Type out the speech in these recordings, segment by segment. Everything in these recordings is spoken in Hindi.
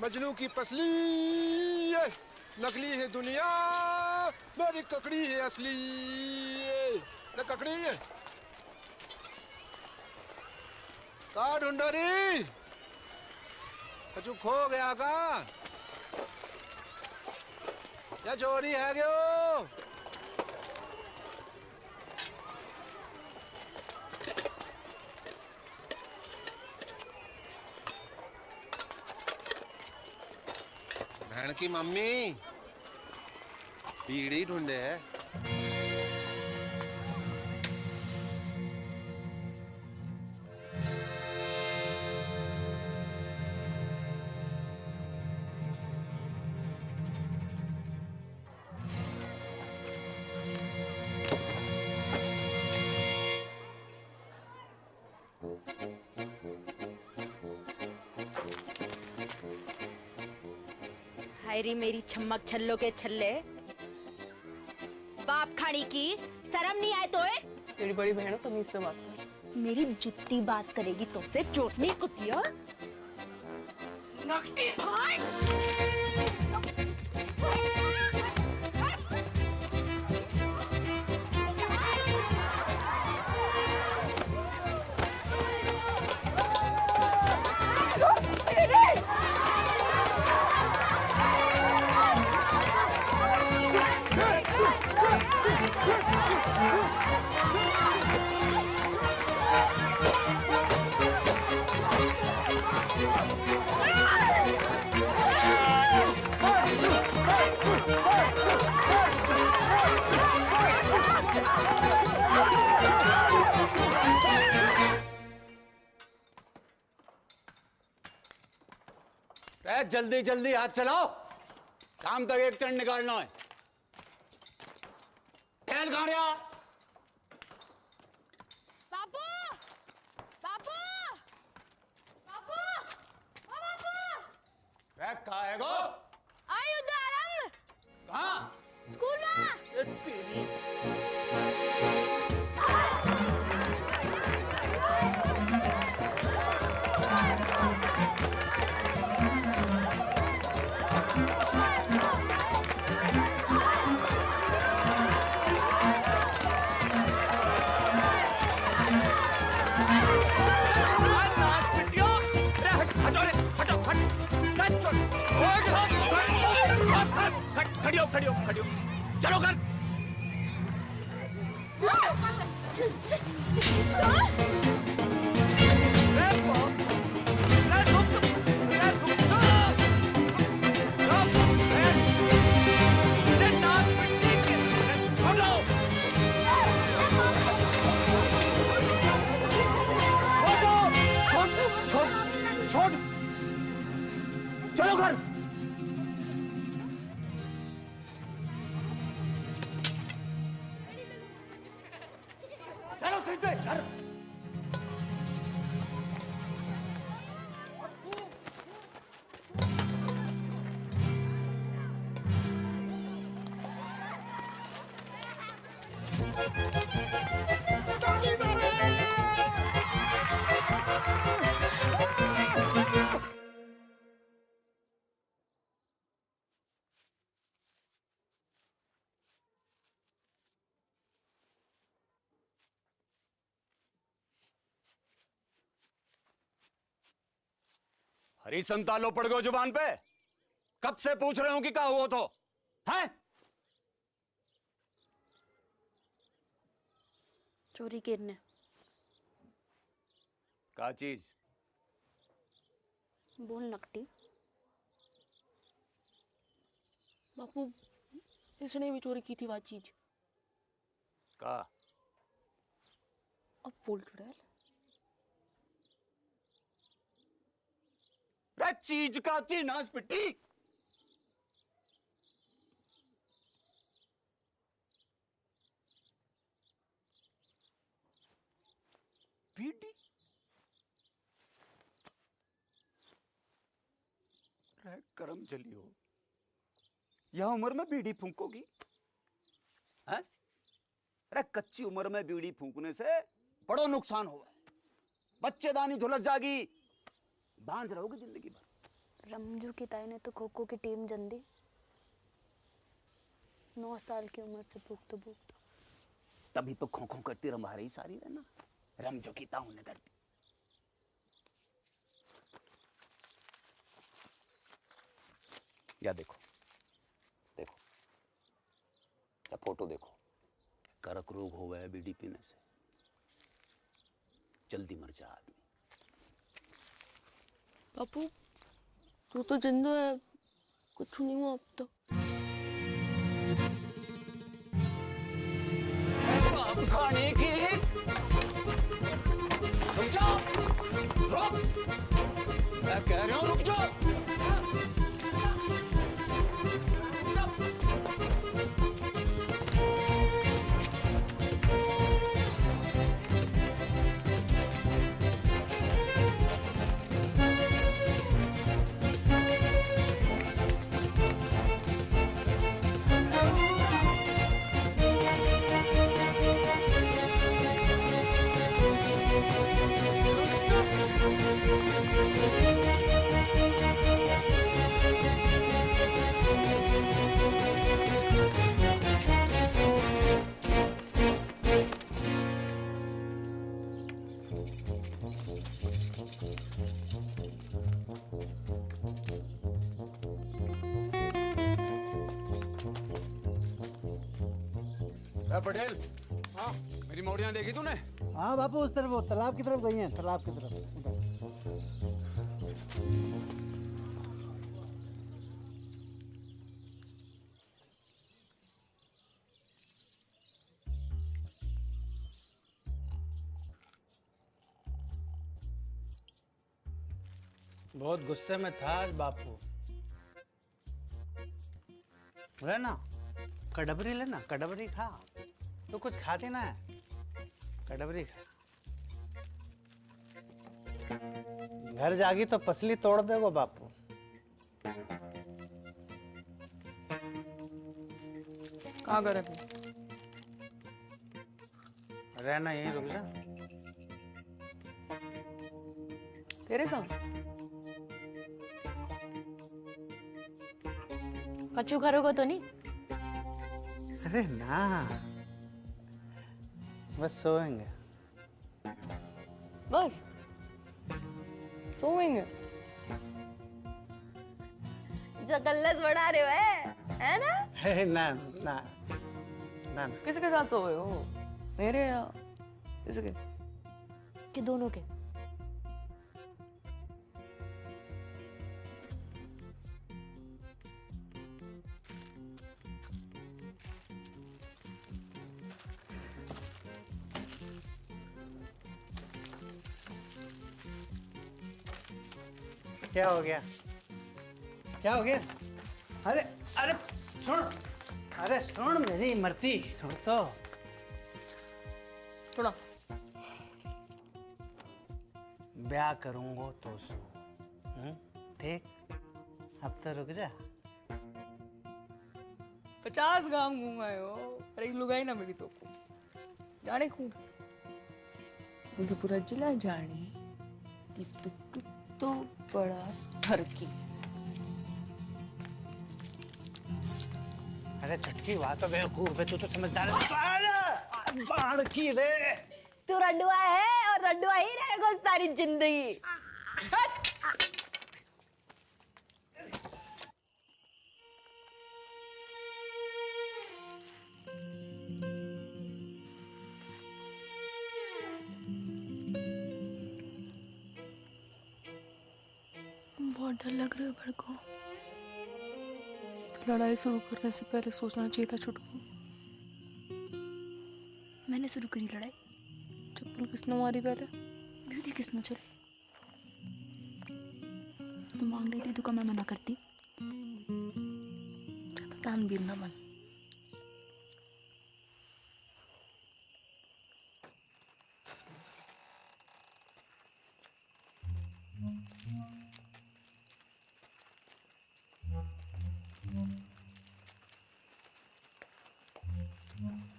मजनू की पसली नकली है दुनिया, मेरी ककड़ी है असली। न ककड़ी है का ढूंढो री, कछु खो गया का या चोरी है गयो? बहन की मम्मी बीड़ी ढूंढे है। हायरी मेरी छम्मक छल्लो के छल्ले, बाप खाड़ी की शर्म नहीं आए तो है? तेरी बड़ी बहन हो, तमीज से बात कर। मेरी जुत्ती बात करेगी तो से चोटनी कुतिया। नकटी भाई जल्दी जल्दी हाथ चलाओ, काम तक एक टन निकालना है। ठहर कहाँ रहा? बाबू बाबू बाबू ओ बाबू कहाँ है गो? आई उदाहरण कहाँ? स्कूल में। खड़ी हो चलो कर। चलो घर। चलो सीधे घर। हरी संतालो पड़ गए जुबान पे। कब से पूछ रहे हो कि क्या हुआ तो हैं? चोरी करने क्या चीज? बोल नकटी। बापू, इसने भी चोरी की थी वह चीज। का? अब बोल चुड़ैल। चीज का थी नाश पिट्टी। बीड़ी? करम चली हो, यह उम्र में बीड़ी फूंकोगी? हैं? अरे कच्ची उम्र में बीड़ी फूंकने से बड़ो नुकसान हुआ है। बच्चेदानी झुलस जागी, बांझ रहोगे जिंदगी भर। रमजू की ताई ने तो खो खो की टीम जन दी। 9 साल की उम्र से भूखते भूखते। तभी तो खो खो करती रंभा रही सारी रहना, रमजो की ताऊ ने दर्दी। या देखो देखो, या फोटो देखो, करक रोग हो गया बीड़ी पीने से, जल्दी मर जा आदमी। बापू तू तो जिंदा है, कुछ नहीं हुआ अब तक। अब खाने की रुक जाओ, रुक, मैं कह रहा हूं रुक जाओ। पटेल, हाँ मेरी मौड़ियां देखी तूने? हाँ बापू, उस तरफ, वो तालाब की तरफ गई हैं, तालाब की तरफ उधर। बहुत गुस्से में था आज बापू। लेना कड़बरी, लेना कड़बरी खा, तो कुछ खाती ना है, कड़बरी खा। घर जागी तो पसली तोड़ देगो बापू। कहाँ कर अभी? रहना यहीं, रुक जा। तेरे संग? कच्चू करोगे तो नहीं? अरे ना, बस सोएंगे। बस सोएंगे? जो कल्लस बढ़ा रहे हो है ना? है ना ना ना ना। किसके साथ सोए हो? मेरे या किसके? कि दोनों के? क्या हो गया? क्या हो गया? अरे अरे सुन, अरे सुन मेरी मरती, सुन तो। थोड़ा ब्याह करूंगा तो सो, ठीक? अब तो रुक जा। 50 गांव घूम आए हो, अरे लुगाई ना मेरी तो को जाने खूब, मुझे पूरा जिला जाने। एक तो कुत्तो बड़ा ठरकी। अरे चटकी बात तो बेवकूफ है, तू तो समझदार है। अरे बाढ़ की रे, तू रडुआ है और रडुआ ही रहेगा सारी जिंदगी। बहुत डर लग रहा है मेरे को। तो लड़ाई शुरू करने से पहले सोचना चाहिए था छुटकू। मैंने शुरू करी लड़ाई? चप्पल किसने मारी पहले? ब्यूटी किसने चली? तू मांग रही थी तो मैं मना करती? तान भी ना मन।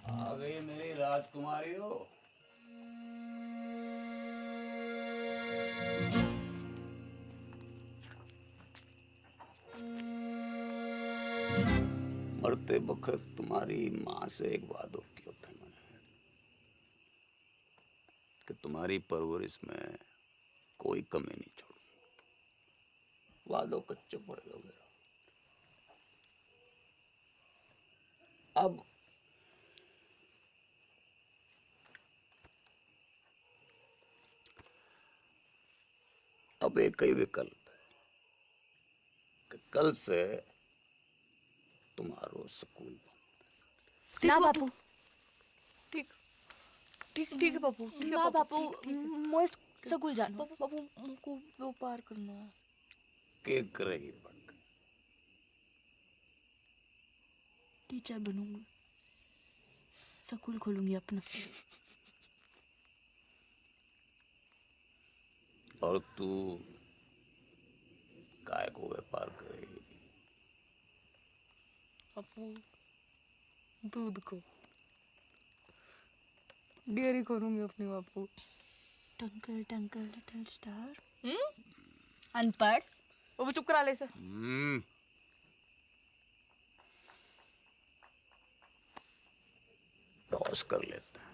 आ गई मेरी राजकुमारी हो। मरते वक्त तुम्हारी माँ से एक वादो किया था मैंने कि तुम्हारी परवरिश में कोई कमी नहीं छोड़ूंगा। वादो कच्चो पड़ेगा मेरा। अब एक ही विकल्प है कि कल से तुम्हारो स्कूल बंद। ना बापू ठीक ठीक ठीक है बापू। ना बापू मोए स्कूल जाना। बापू मुझको व्यापार करना है। के करेगी बनकर? टीचर बनूंगी, स्कूल खोलूंगी अपना। और तू काय को व्यापार करेगी? बापू दूध को डेयरी करूंगी अपनी बापू। टंकल टंकल लिटिल स्टार। अनपढ़ वो चुप करा ले सर। टॉस कर लेते हैं।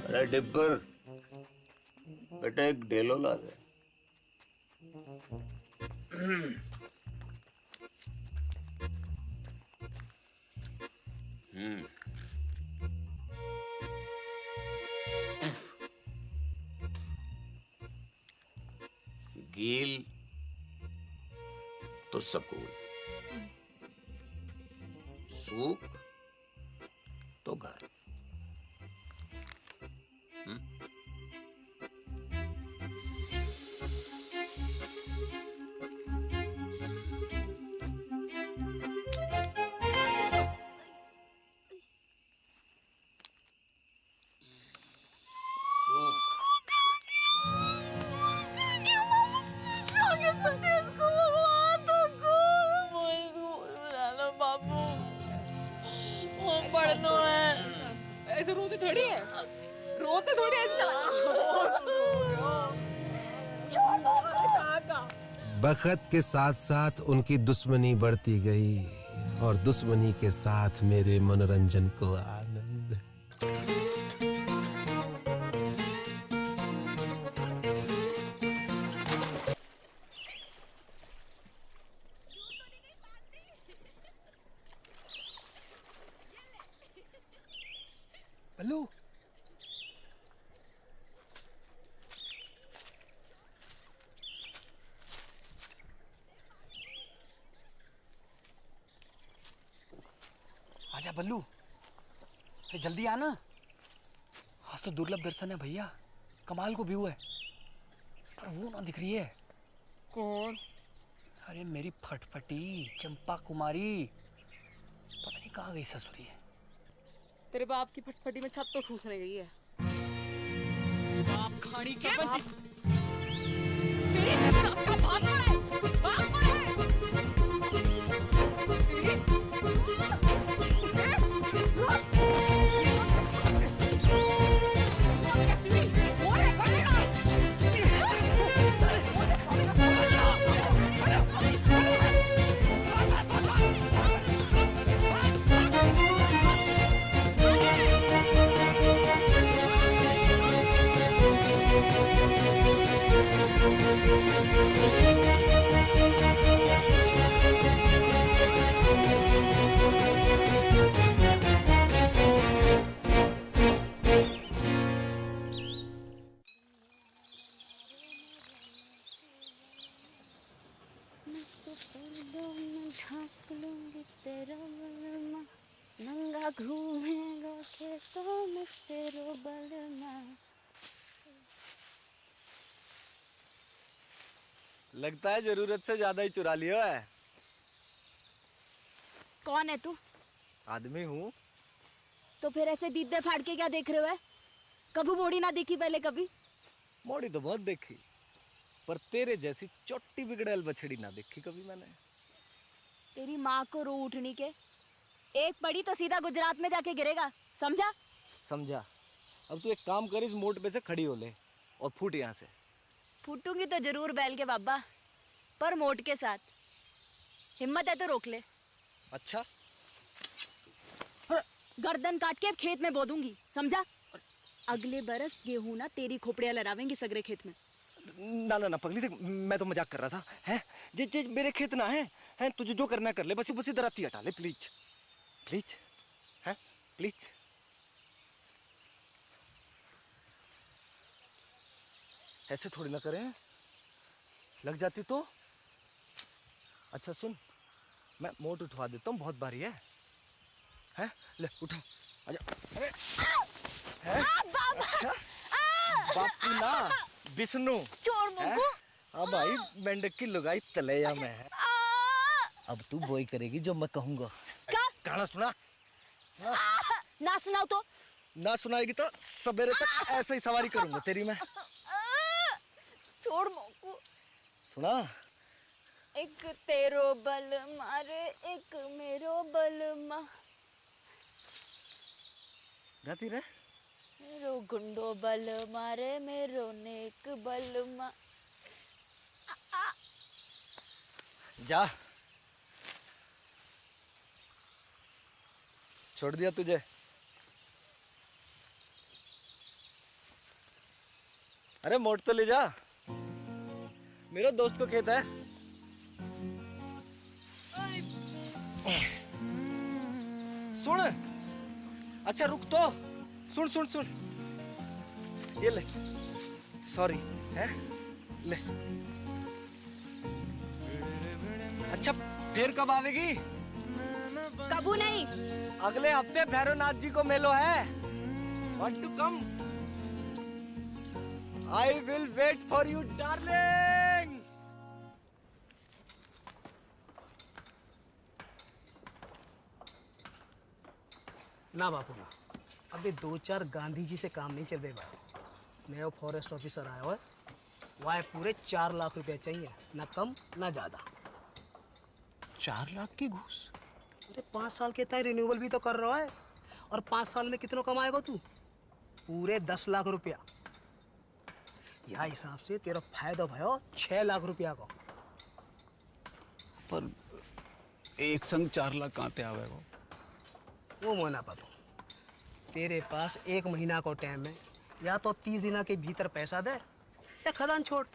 अरे डिब्बर, बेटा एक डेलो ला दे। गील तो सकूल, सूख तो घर। ऐसे रोते थोड़ी है, रोते थोड़ी ऐसे चला। बखत के साथ साथ उनकी दुश्मनी बढ़ती गई और दुश्मनी के साथ मेरे मनोरंजन को आनंद। बल्लू आजा बल्लू, अरे जल्दी आना। आज तो दुर्लभ दर्शन है भैया, कमाल को व्यू है। पर वो ना दिख रही है। कौन? अरे मेरी फटफटी चंपा कुमारी, पता नहीं कहाँ गई ससुरी है। तेरे बाप की फटफटी में छत तो ठूसने गई है। बाप खाड़ी के तेरे का भाग को रहे, भाग को रहे। नंगा घूमेगा कैसा तेरो बलमा। लगता है जरूरत से ज्यादा ही चुरा लिया है। कौन है तू? आदमी हूँ। तो फिर ऐसे दीदे फाड़ के क्या देख रहे हो? कभी मोड़ी ना देखी पहले कभी? मोड़ी तो बहुत देखी, पर तेरे जैसी चोटी बिगड़ैल बछड़ी ना देखी कभी मैंने। तेरी माँ को रो उठनी के, एक पड़ी तो सीधा गुजरात में जाके गिरेगा, समझा? समझा। अब तू एक काम कर, इस मोड़ पे से खड़ी हो ले और फूट यहाँ से। फूटूंगी तो जरूर बैल के बाबा, पर मोट के साथ। हिम्मत है तो रोक ले। अच्छा गर्दन काट के अब खेत में बो दूंगी, समझा? अगले बरस गेहूं ना तेरी खोपड़ियां लहरावेंगी सगरे खेत में। ना ना ना पगली, देख मैं तो मजाक कर रहा था। हैं जे मेरे खेत ना है, हैं तुझे जो करना कर ले, बस इधर आती हटा ले प्लीज प्लीज, हैं प्लीज। ऐसे थोड़ी ना करें, लग जाती तो। अच्छा सुन, मैं मोट उठवा देता हूँ, बहुत भारी है। हैं ले उठा, आजा। अरे हैं? अच्छा बापू ना विष्णु। छोड़ मुझको। हाँ भाई, मेंढक की लुगाई तलैया में है। अब तू वही करेगी जो मैं कहूँगा। क्या? गाना सुना। ना सुनाओ तो? ना सुनाएगी तो सवेरे तक ऐसे ही सवारी करूंगा तेरी मैं। छोड़ मुझको। सुना। एक तेरो बल मारे, एक मेरो बल मा। गाती रहे। मेरो गुंडो बल मारे, मेरो नेक बल मा। जा, छोड़ दिया तुझे। अरे मोट तो ले जा, मेरे दोस्त को खेत है। सुन, अच्छा रुक तो, सुन सुन सुन, ये ले, सॉरी है, ले। अच्छा फिर कब आवेगी? कबू नहीं। अगले हफ्ते भैरवनाथ जी को मेलो है। Want to come? I will wait for you, darling. ना बापू ना, अभी 2-4 गांधी जी से काम नहीं चल रहा। नया फॉरेस्ट ऑफिसर आया हुआ है, वह पूरे 4 लाख रुपए चाहिए, ना कम ना ज्यादा। 4 लाख की घूस? अरे 5 साल के तय रिन्यूअल भी तो कर रहा है, और 5 साल में कितना कमाएगा तू? पूरे 10 लाख रुपया। यह हिसाब से तेरा फायदा भयो 6 लाख रुपया का। पर एक संग 4 लाख कहाँ ते आवेगा? वो मोना पतो, तेरे पास 1 महीना को टाइम है, या तो 30 दिना के भीतर पैसा दे या खदान छोड़।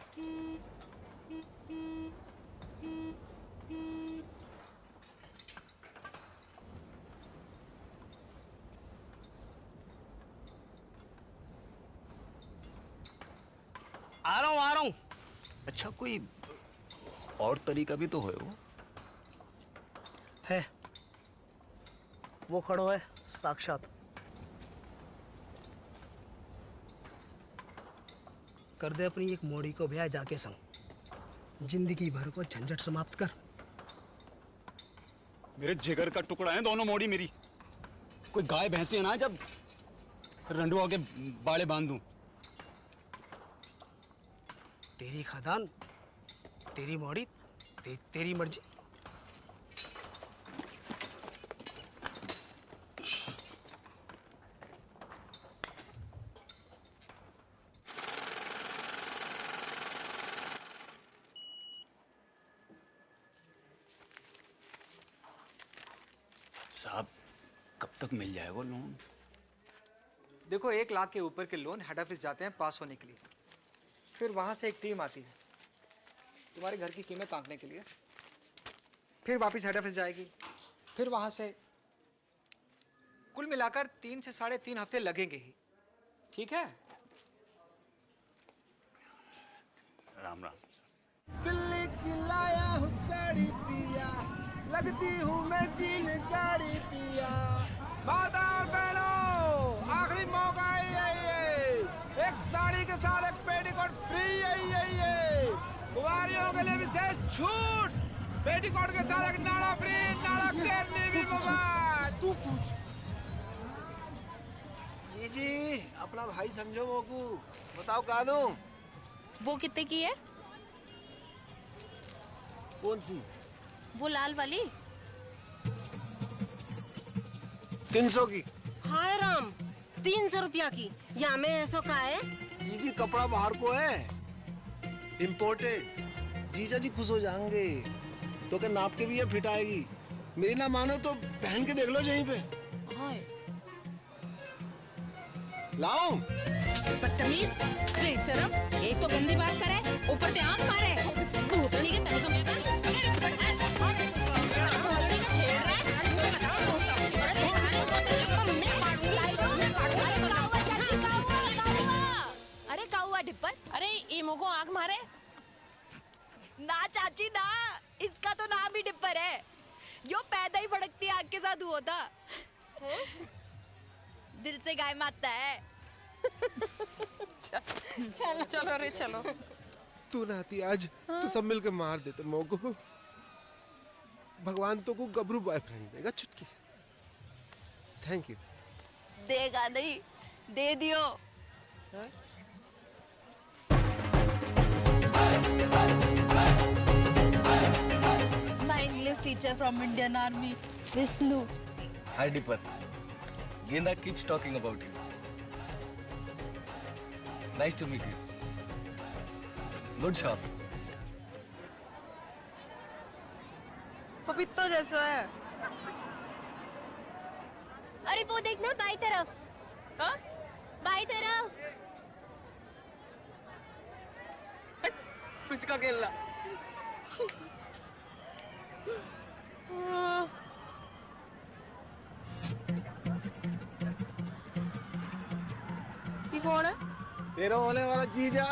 आ रहा हूँ। अच्छा कोई और तरीका भी तो है वो? है, वो खड़ो है साक्षात। कर दे अपनी एक मोड़ी को ब्याह जाके संग, जिंदगी भर को झंझट समाप्त कर। मेरे जिगर का टुकड़ा है दोनों मोड़ी मेरी। कोई गाय भैंसी है ना जब रंडुआ के बाड़े बांध दूं। तेरी खदान, तेरी मोड़ी, तेरी मर्जी। साहब कब तक मिल जाए वो लोन? देखो 1 लाख के ऊपर के लोन हेड ऑफिस जाते हैं पास होने के लिए, फिर वहाँ से एक टीम आती है तुम्हारे घर की कीमत आंकने के लिए, फिर वापस हेड ऑफिस जाएगी, फिर वहाँ से कुल मिलाकर 3 से 3.5 हफ्ते लगेंगे ही। ठीक है? राम राम। दिल्ली की लाया हूँ साड़ी पिया, लगती हूँ मैं जीन गाड़ी पिया। माता और बहनों, आखिरी मौका है ये, एक साड़ी के साथ एक पेटीकोट फ्री है। कुंवारियों के लिए विशेष छूट, पेटीकोट के साथ एक नाड़ा फ्री, नाड़ा करने भी मुफ्त। तू पूछ। जी अपना भाई समझो मोकू, बताओ कानू। वो कितने की है? कौन सी? वो लाल वाली। 300 की। हाय राम, 300 रुपया की। या में ऐसा का है? जी कपड़ा बाहर को है, इम्पोर्टेड। जीजा जी खुश हो जाएंगे। तो क्या नाप के भी ये फिट आएगी। मेरी ना मानो तो पहन के देख लो यहीं पे। लाओ। बदतमीज, बेशरम, एक तो गंदी बात करे, ऊपर से आंख मारे। भूतनी के तन को मिलता है। भूतनी का छेड़ रहा है। अरे काउआ डिप्पर, अरे ईमो को आंख मारे। ना चाची ना, इसका तो नाम ही डिप्पर है। यो पैदा ही भड़कती आग के साथ हुआ था। दिल से गाय मारता है। चलो चलो रे चलो। तू ना आती आज तो सब मिलकर मार देते मोको। भगवान तो को गबरू बॉयफ्रेंड देगा चुटकी। Thank you. देगा नहीं, दे दियो। My English teacher from Indian Army, Vishnu. Hi Dipper. Genda keeps talking about you. Nice to meet you. Good shot. पपीता जैसा है। अरे वो देखना बाई तरफ। हाँ? बाई तरफ। कुछ का खेलना। ये कौन है? तेरा होने वाला जीजा।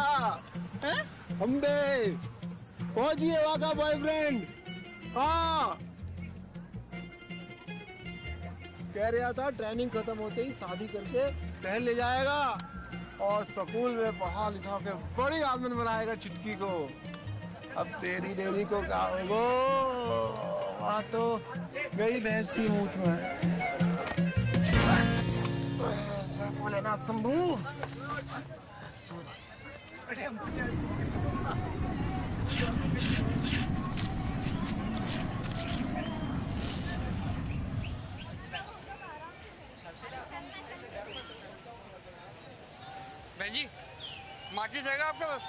अम्बे पहुंचिए वहां का बॉयफ्रेंड। हाँ कह रहा था ट्रेनिंग खत्म होते ही शादी करके शहर ले जाएगा और स्कूल में पढ़ा लिखा के बड़ी आदमी बनाएगा चुटकी को। अब तेरी डेरी को क्या होगो, वहाँ तो मेरी भैंस की मूत में भोलेनाथ शंभू। बहन जी, माचिस रहेगा आपके पास?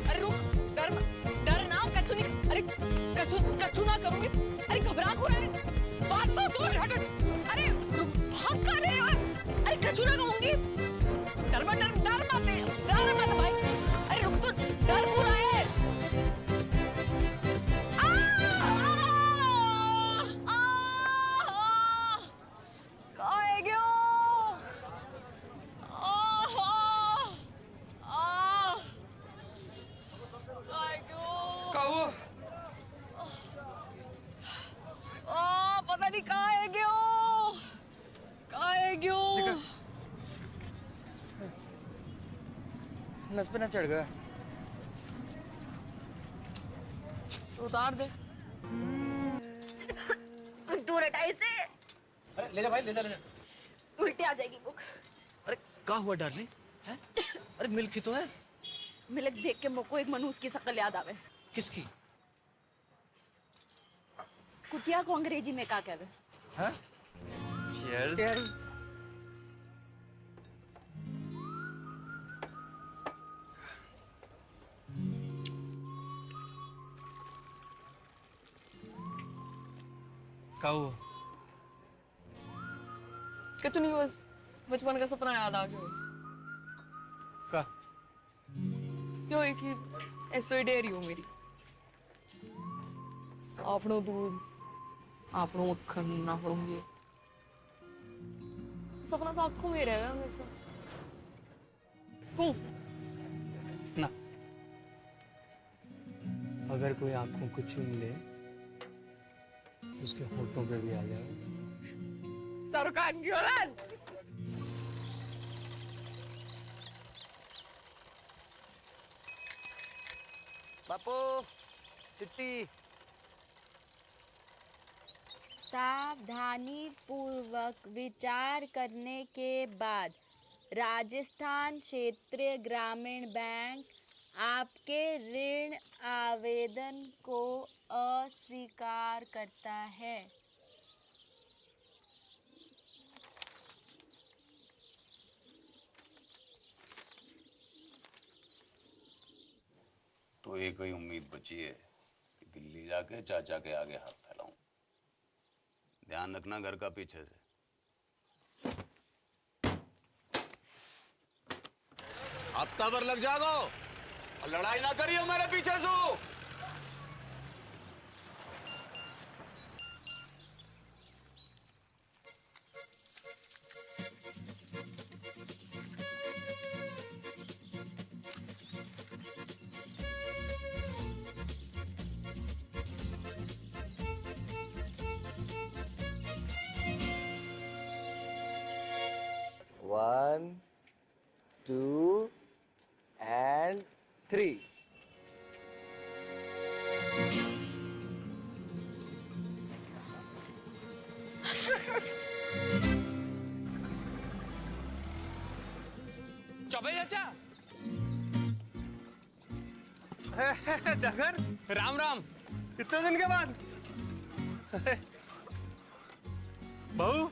अरे रुक, डर ना, कच्चू नहीं, अरे कच्चू ना करूंगी। अरे घबरा क्यों रहे? बात तो सुन, हट। अरे रुक, भाग कर रहे हो? अरे कच्चू ना कहूंगी। डर मत भाई। अरे रुक तो, डर क्यों रहा है? पता नहीं कहाँ है क्यों? नस पे ना चढ़ गया। उतार दे। दूर हटा इसे। अरे ले जा भाई, ले जा। उल्टे आ जाएगी बुक। अरे क्या हुआ डार्लिंग? हैं? अरे मिल्क ही तो है। मिल्क देख के मुझको एक मनूस की शक्ल याद आवे। किसकी? कुतिया को अंग्रेजी में क्या कहवे? हाँ? Cheers. क्या हुआ? कि तू नहीं, बस बचपन का सपना याद आ गया। का? क्यों एक ही ऐसे डेयरी हो मेरी। आपनो दूध, आपनो मक्खन, आपनो ये सपना तो आंखों में रहेगा हमेशा। क्यों? ना, अगर कोई आंखों को चूम ले तो उसके होठों पे भी आ जाए। सरकार की औलाद। बापू, सिट्टी। सावधानी पूर्वक विचार करने के बाद राजस्थान क्षेत्रीय ग्रामीण बैंक आपके ऋण आवेदन को अस्वीकार करता है। तो एक ही उम्मीद बची है कि दिल्ली जाके चाचा के आगे हाथ फैलाऊं। ध्यान रखना घर का पीछे से। हफ्ता भर लग जागो और लड़ाई ना करियो मेरे पीछे से। One, two, and three. Choubey चाचा। जागर, राम राम। कितने दिन के बाद? बहू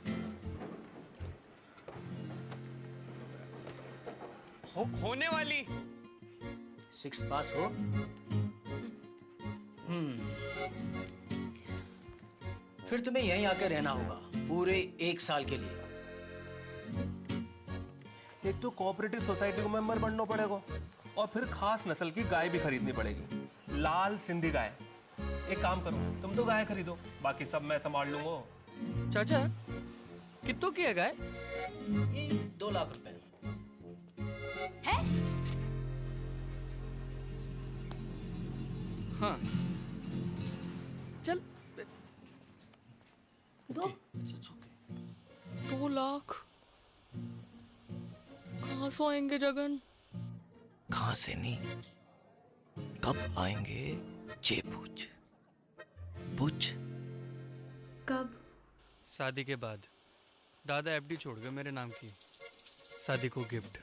होने वाली। 6th पास हो। फिर तुम्हें यहीं आकर रहना होगा पूरे 1 साल के लिए। एक तो कोऑपरेटिव सोसाइटी को मेंबर बनना पड़ेगा और फिर खास नस्ल की गाय भी खरीदनी पड़ेगी, लाल सिंधी गाय। एक काम करो, तुम तो गाय खरीदो, बाकी सब मैं संभाल लूंगा। चाचा कितनों की है गाय? ये 2 लाख रुपए है? हाँ चल। 2 लाख कहाँ से आएंगे जगन? कहाँ से नहीं, कब आएंगे ये पूछ। पूछ कब? शादी के बाद। दादा एफडी छोड़ गए मेरे नाम की, शादी को gift.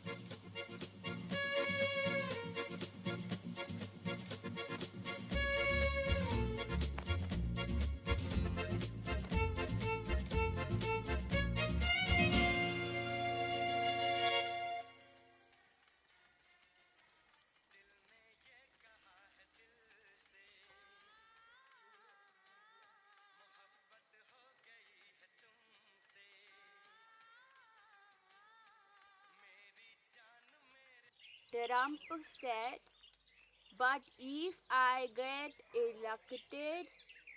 Trump said, but if I get elected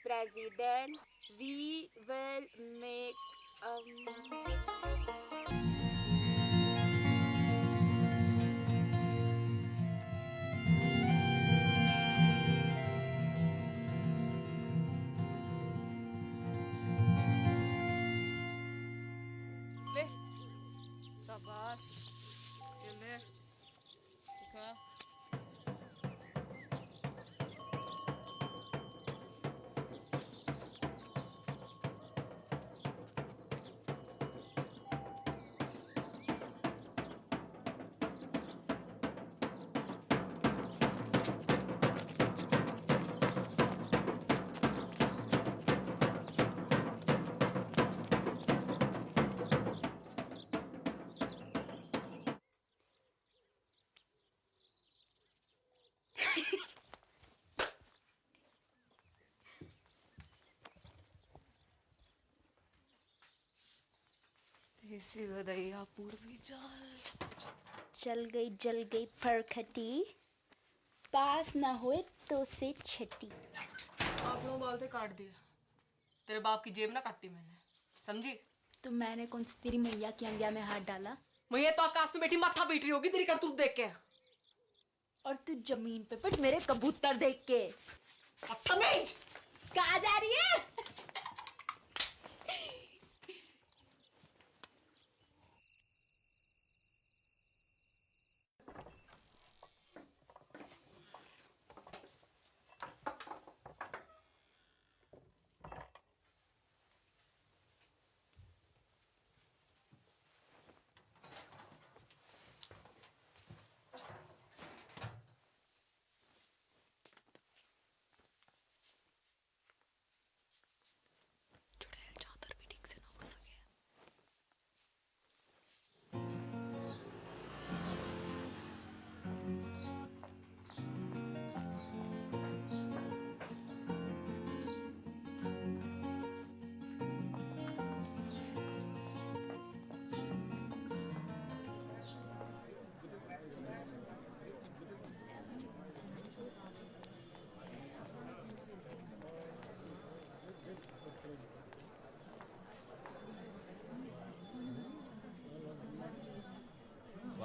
president, we will make ले शाबाश, ये ले दिखा। देसी गदैया पूर्वी चाल। चल गई जल गई फरखटी, पास ना हुए तो से छटी। आप लोग बाल से काट दिया, तेरे बाप की जेब ना काटी मैंने, समझी? तो मैंने कौन सी तेरी मैया की अंगिया में हाथ डाला? मैया तो आकाश में बैठी माथा पीट रही होगी तेरी करतूत देख के। और तू जमीन पे पिट मेरे कबूतर देख के। बदतमीज! कहाँ जा रही है?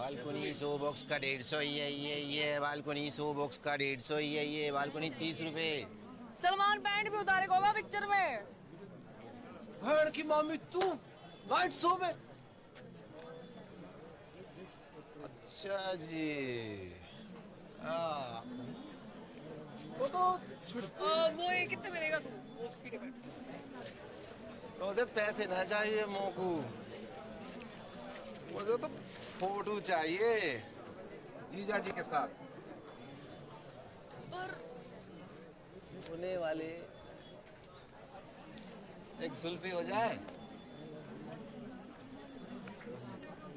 बालकोनी 100 बॉक्स का 150 ये बालकोनी 100 बॉक्स का 150 ये बालकोनी 30 रुपए। सलमान पैंट भी उतारेगा होगा पिक्चर में। भैन की मामी तू नाइट शो में? अच्छा जी। हाँ वो तो वो ये कितने मिलेगा तू वो उसकी टिकट? तो उसे पैसे ना चाहिए मोकू, मुझे तो फोटो चाहिए जीजा जी के साथ। पर होने वाले एक सुल्फी हो जाए।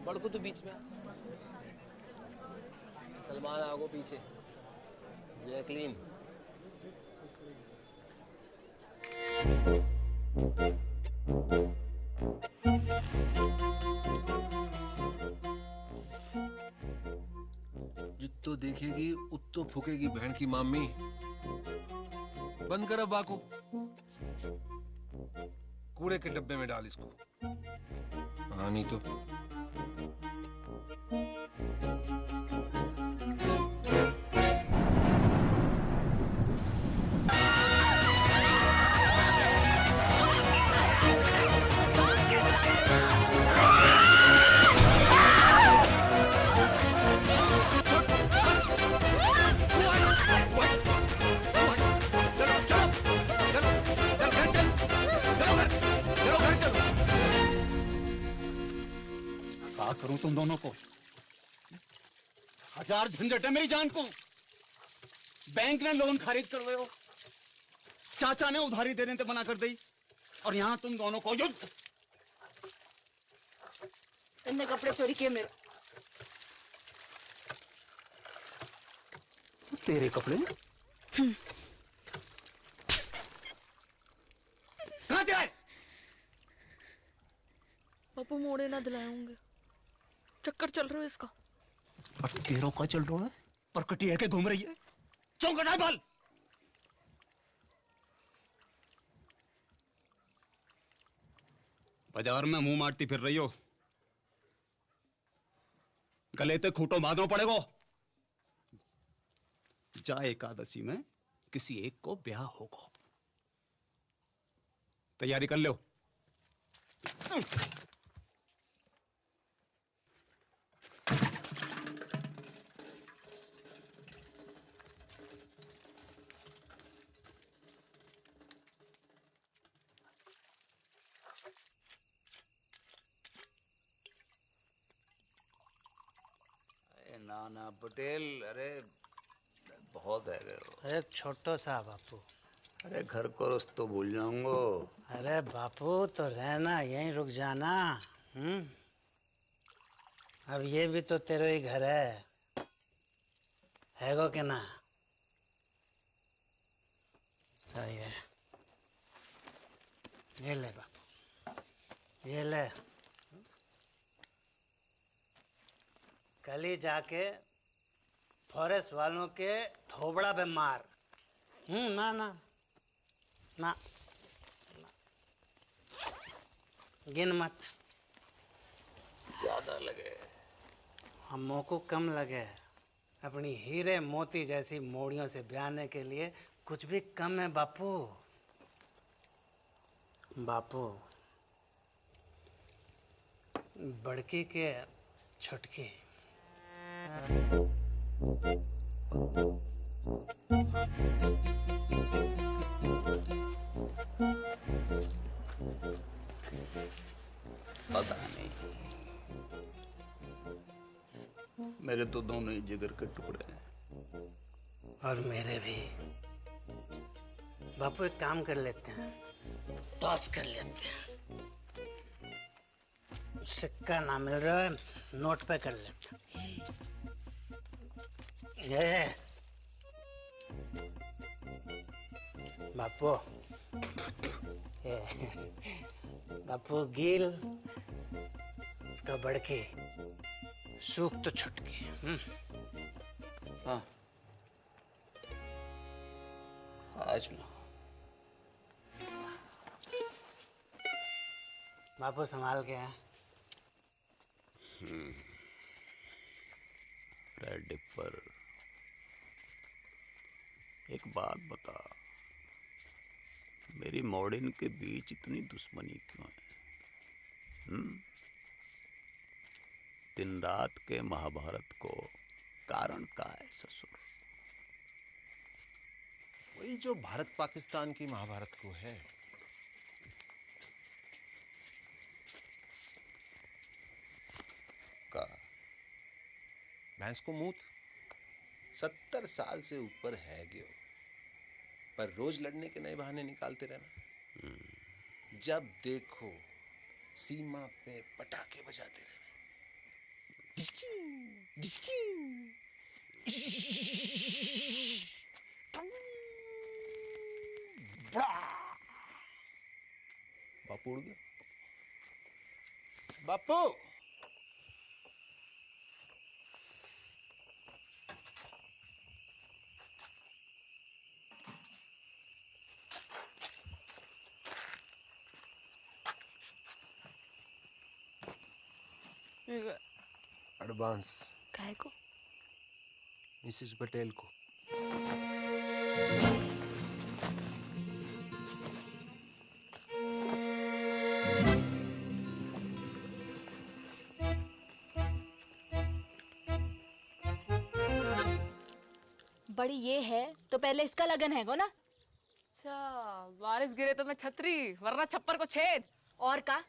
बड़कू तो बीच में, सलमान आगो पीछे, जैकलीन। जित्तो देखेगी उत्तो फूकेगी बहन की मामी। बंद कर अब बाकू, कूड़े के डब्बे में डाल इसको। हाँ नहीं तो करूं तुम दोनों को? हजार झंझट है मेरी जान को। बैंक ने लोन खारिज करवाए हो, चाचा ने उधारी देने से मना कर दी, और यहां तुम दोनों को युद्ध। इनने कपड़े चोरी किए मेरे। तेरे कपड़े? कहां थे? पापा मोड़े ना दिलाए होंगे, चक्कर चल रहा है इसका। और तेरों का चल रहा है? परकटी है के घूम रही है, चौंकट है बाल। बाजार में मुंह मारती फिर रही हो, गले ते खूंटो बांधना पड़ेगा। जा एकादशी में किसी एक को ब्याह होगा, तैयारी कर लो। नाना पटेल, अरे बहुत है गए हो। एक छोटो सा बापू। अरे घर को तो भूल जाऊंगा। अरे बापू तो रहना, यहीं रुक जाना। अब ये भी तो तेरा ही घर है गो के ना? सही है, ये ले बापू, ये ले। कल ही जाके फॉरेस्ट वालों के थोबड़ा पे मार। ना ना ना, गिन मत, ज्यादा लगे। हमों को कम लगे। अपनी हीरे मोती जैसी मोड़ियों से ब्याने के लिए कुछ भी कम है बापू। बापू बड़की के छुटकी। पता नहीं, मेरे तो दोनों ही जिगर के टुकड़े हैं। और मेरे भी। बापू एक काम कर लेते हैं, टॉस कर लेते हैं। सिक्का ना मिल रहा है, नोट पे कर लेते हैं। ये बापू, ये बापू गिल तो बड़की, सूख तो छुटकी। हाँ आज ना। बापू संभाल के हैं। रे डिप्पर, एक बात बता, मेरी मॉर्डन के बीच इतनी दुश्मनी क्यों है? दिन रात के महाभारत को कारण का है ससुर? वही जो भारत पाकिस्तान की महाभारत को है। का भैंस को मूत 70 साल से ऊपर है गयो, पर रोज लड़ने के नए बहाने निकालते रहना। जब देखो सीमा पे पटाखे बजाते रहना। बापू उड़ गया। बापू एडवांस काहे को? मिसेस पटेल को। बड़ी ये है तो पहले इसका लगन है गो ना। अच्छा, बारिश गिरे तो मैं छतरी, वरना छप्पर को छेद। और का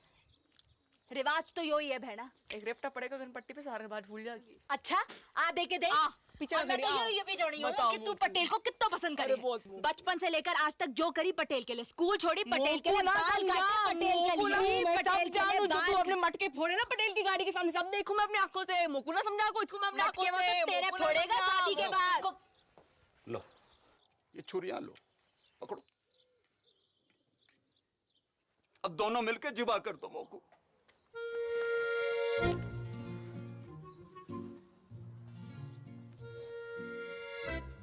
रिवाज तो यो ही है बहना। एक रेपटा पड़ेगा गणपट्टी पे, सारे रिवाज भूल जाएगी। अच्छा आ दे के दे पीछे और मैं तो ये भी जोड़ी हूँ कि तू पटेल को कितना पसंद करे। बचपन से लेकर आज तक जो करी पटेल के लिए, स्कूल छोड़ी पटेल के लिए, बाल काटे पटेल के लिए, पटेल के लिए तू अपने मटके फोड़े ना पटेल की गाड़ी के सामने, सब देखूं मैं अपनी आंखों से। मोकू ना समझा को, इसको मैं अपनी आंखों से। तेरे फोड़ेगा शादी के बाद। लो ये छुरियां लो, पकड़ो, अब दोनों मिलके जिबा कर दो मोकू।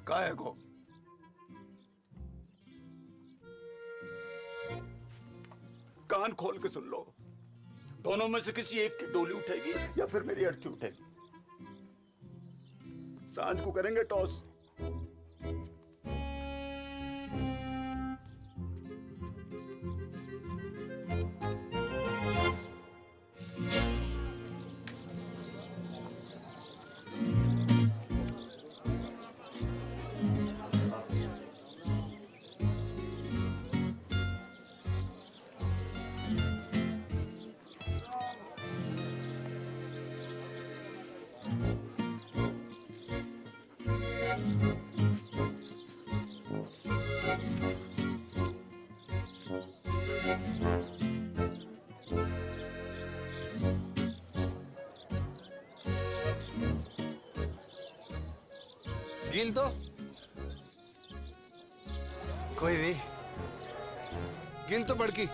काहे को? कान खोल के सुन लो, दोनों में से किसी एक की डोली उठेगी या फिर मेरी अर्थी उठेगी। सांझ को करेंगे टॉस। गिल दो कोई भी, गिल तो बड़की।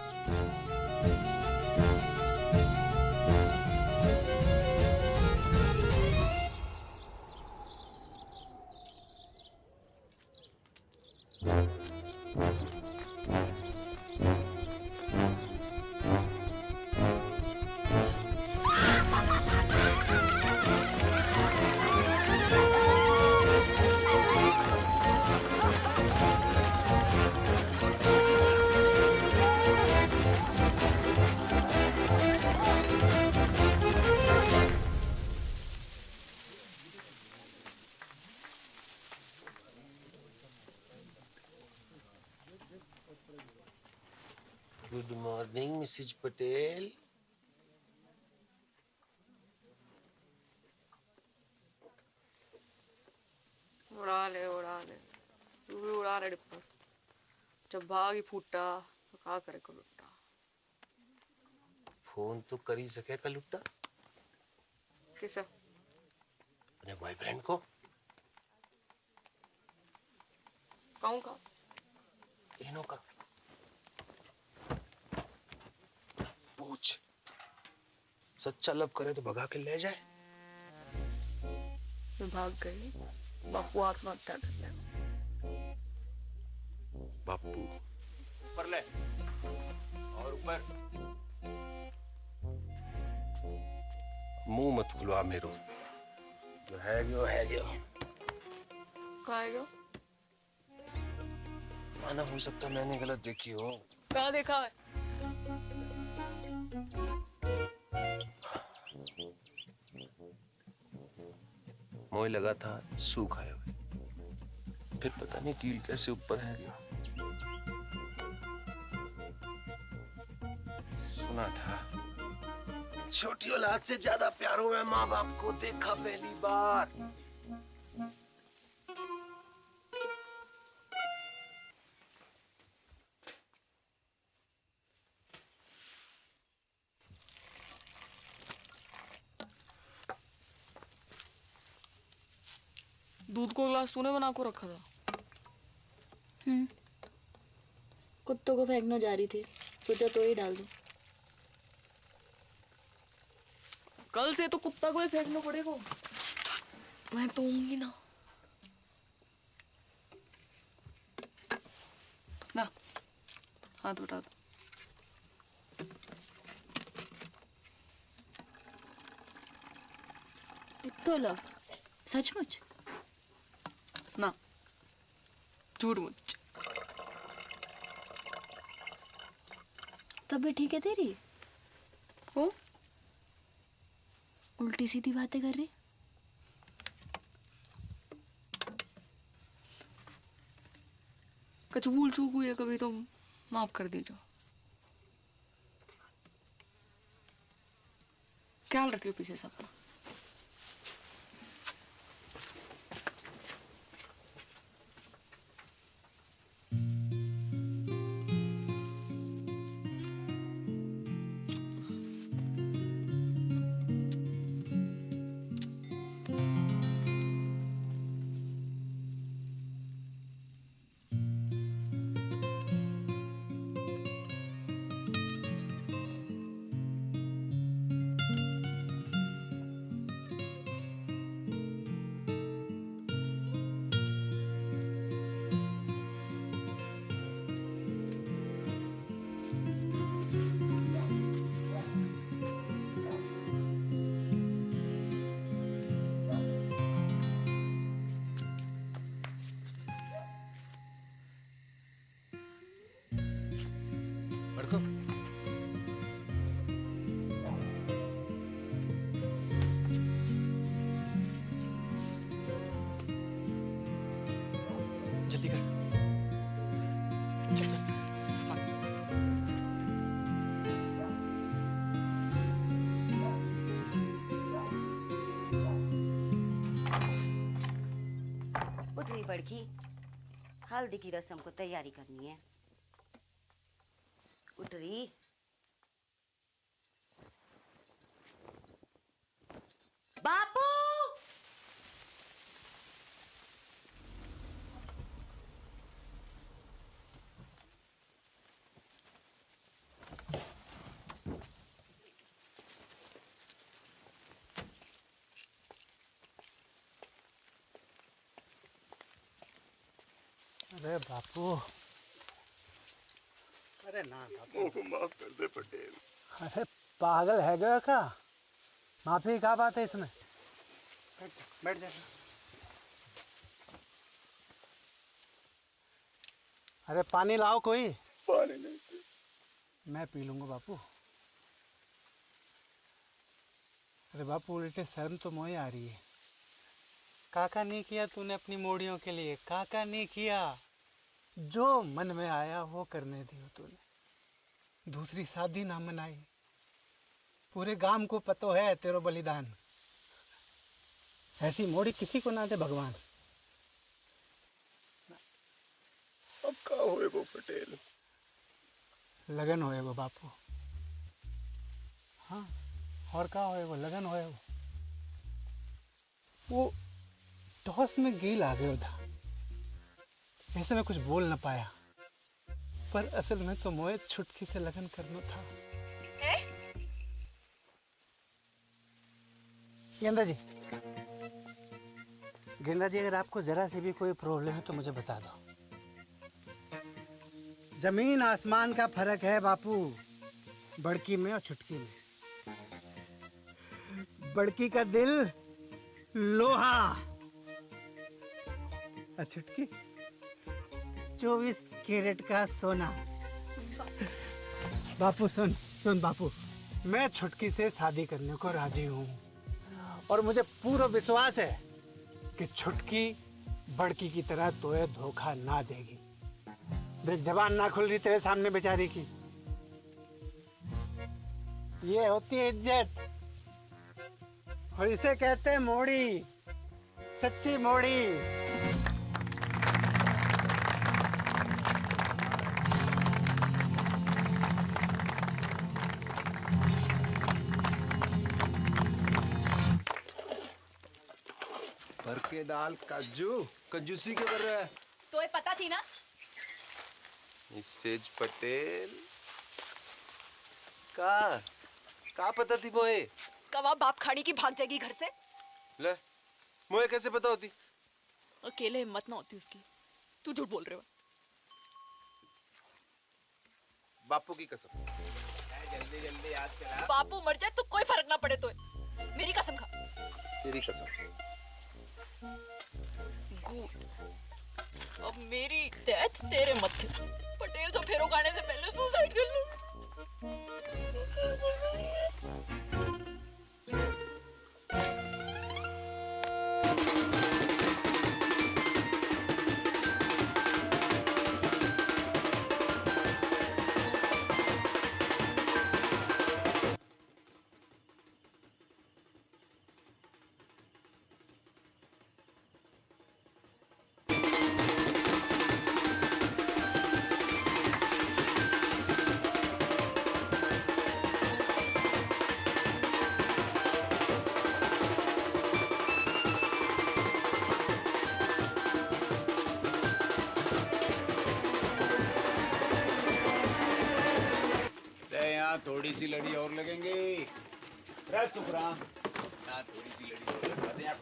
Good morning mrs Patel. उड़ा ले तू भी उड़ा ले डिप्पर। जब भाग ही फूटा तो क्या करे को लुट्टा। फोन तो कर ही सके का लुट्टा। किसे? अपने बॉयफ्रेंड को। कहूँ का? इनो का पूछ, सच्चा लव करे तो भगा के ले जाए। मैं भाग गई, बापू आत्महत्या कर ले। बापू ऊपर ले और ऊपर। मुंह मत खुलवा मेरो, है गयो कहाँ है गयो? माना हो सकता मैंने गलत देखी हो। कहाँ देखा है? मोह लगा था सूख आए हुए, फिर पता नहीं कील कैसे ऊपर है गया। सुना था छोटी औलाद से ज्यादा प्यार हुआ माँ बाप को देखा पहली बार। दूध को गिलास तूने बना को रखा था? कुत्तों को फेंकना जा रही थी, सोचा तो ही डाल दूं। कल से तो कुत्ता को ही फेंकना पड़ेगा। मैं तो होंगी ना। ना हाथ उठा दो। तो लो, सचमुच ना, झूठ मुझ। तब भी ठीक है तेरी? हो? उल्टी सीधी बातें कर रही। कुछ भूल चूक हुई है कभी तो माफ कर दीजिए। ख्याल रखियो पीछे सबका। जल्दी कर, चल चल। उठ रही बड़की, हल्दी की रस्म को तैयारी करनी है। उठ रही। बापू अरे बापू, अरे ना बापू माफ कर दे पटेल। अरे पागल है गया का? माफी क्या बात है इसमें? बैठ जा। अरे पानी लाओ कोई। पानी नहीं, मैं पी लूंगा बापू। अरे बापू उल्टे शर्म तो मोहे आ रही है। काका नहीं किया तूने अपनी मोड़ियों के लिए, काका नहीं किया। जो मन में आया वो करने दियो तूने। दूसरी शादी ना मनाई। पूरे गांव को पतो है तेरो बलिदान। ऐसी मोड़ी किसी को ना दे भगवान। अब क्या होए वो पटेल? लगन होए वो बापू। हाँ, और क्या होए वो? लगन होए वो टॉस में गेल आ गया था। ऐसे में कुछ बोल ना पाया, पर असल में तो मोए छुटकी से लगन करना था। गेंदा जी, गेंदा जी, अगर आपको जरा से भी कोई प्रॉब्लम है तो मुझे बता दो। जमीन आसमान का फर्क है बापू, बड़की में और छुटकी में। बड़की का दिल लोहा। छुटकी 24 कैरेट का सोना। बापू सुन सुन बापू, मैं छुटकी से शादी करने को राजी हूँ और मुझे पूरा विश्वास है कि छुटकी बड़की की तरह तोए धोखा ना देगी। देख जबान ना खुल रही तेरे सामने बेचारी की। ये होती है इज्जत और इसे कहते हैं मोड़ी, सच्ची मोड़ी। भर के दाल काजू कंजूसी क्यों कर रहा है? तो ये पता थी ना? मिसेज पटेल का पता थी मोए? कवा बाप खाड़ी की भाग जाएगी घर से। ले मोए कैसे पता होती? अकेले हिम्मत ना होती उसकी। तू झूठ बोल रहे हो। बापू की कसम। जल्दी जल्दी याद करा। बापू मर जाए तो कोई फर्क ना पड़े। तो मेरी कसम खा। तेरी कसम। गुड। अब मेरी डेथ तेरे मत्थे। पटेल तो फेरो खाने से पहले सुसाइड कर लो। थोड़ी सी लड़ी और लगेंगे। सुखराम यहाँ थोड़ी सी लड़ी और लगवाते हैं।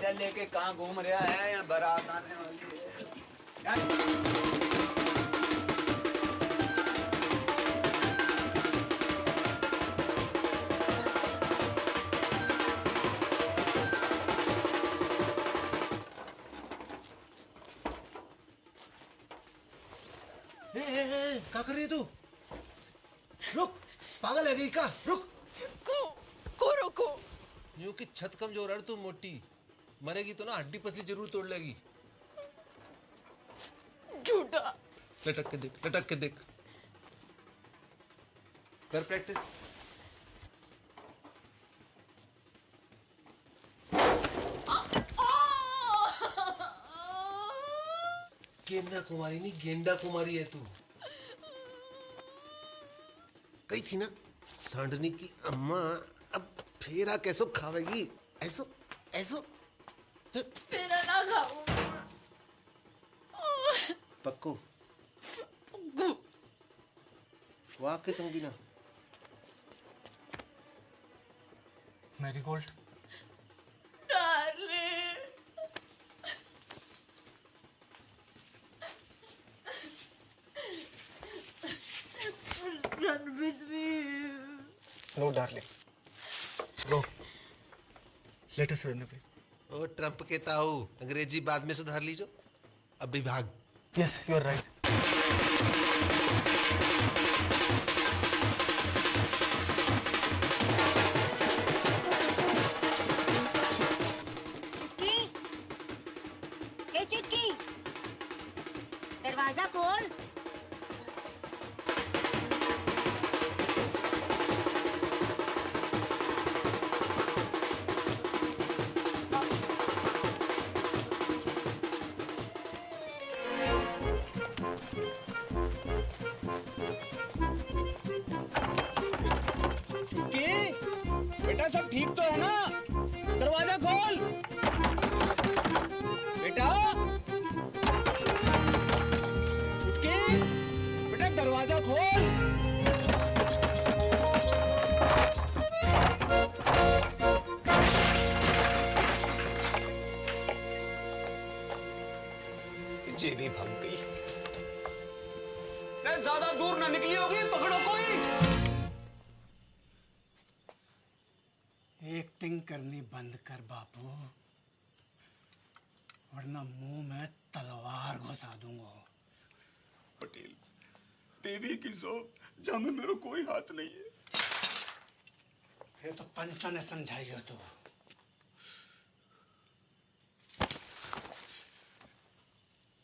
चल लेके कहाँ घूम रहा है? यहाँ बारात आने वाली है। क्या कर रही है तू? रुक, पागल है गई का? रुक। को रोको। यूं कि छत कमजोर है तू मोटी, मरेगी तो ना हड्डी पसली जरूर तोड़ लेगी। झूठा। लटक के देख। कर प्रैक्टिस। गेंदा कुमारी नहीं, गेंडा कुमारी है तू। कही थी ना सांडनी की अम्मा, अब फेरा कैसो खावेगी? ऐसो फेरा ना खाऊं। पक्को वाह के संगीना। Marigold. Run with me. No, darling. Go. Let us run away. O Trump के ताऊ, अंग्रेजी बाद में सुधार लीजो, अभी भाग। Yes, you are right. चुटकी, दरवाजा खोल। बेटा सब ठीक तो है ना? दरवाजा खोल बेटा। बेटा दरवाजा खोल। जे भी भाग गई। ज्यादा दूर ना निकली होगी, पकड़ो कोई। एक एक्टिंग करनी बंद कर बापू, वरना मुंह में तलवार घुसा दूंगा। पटेल, देवी की सौंप जहाँ में मेरा कोई हाथ नहीं है। ये तो पंचों ने समझाई हो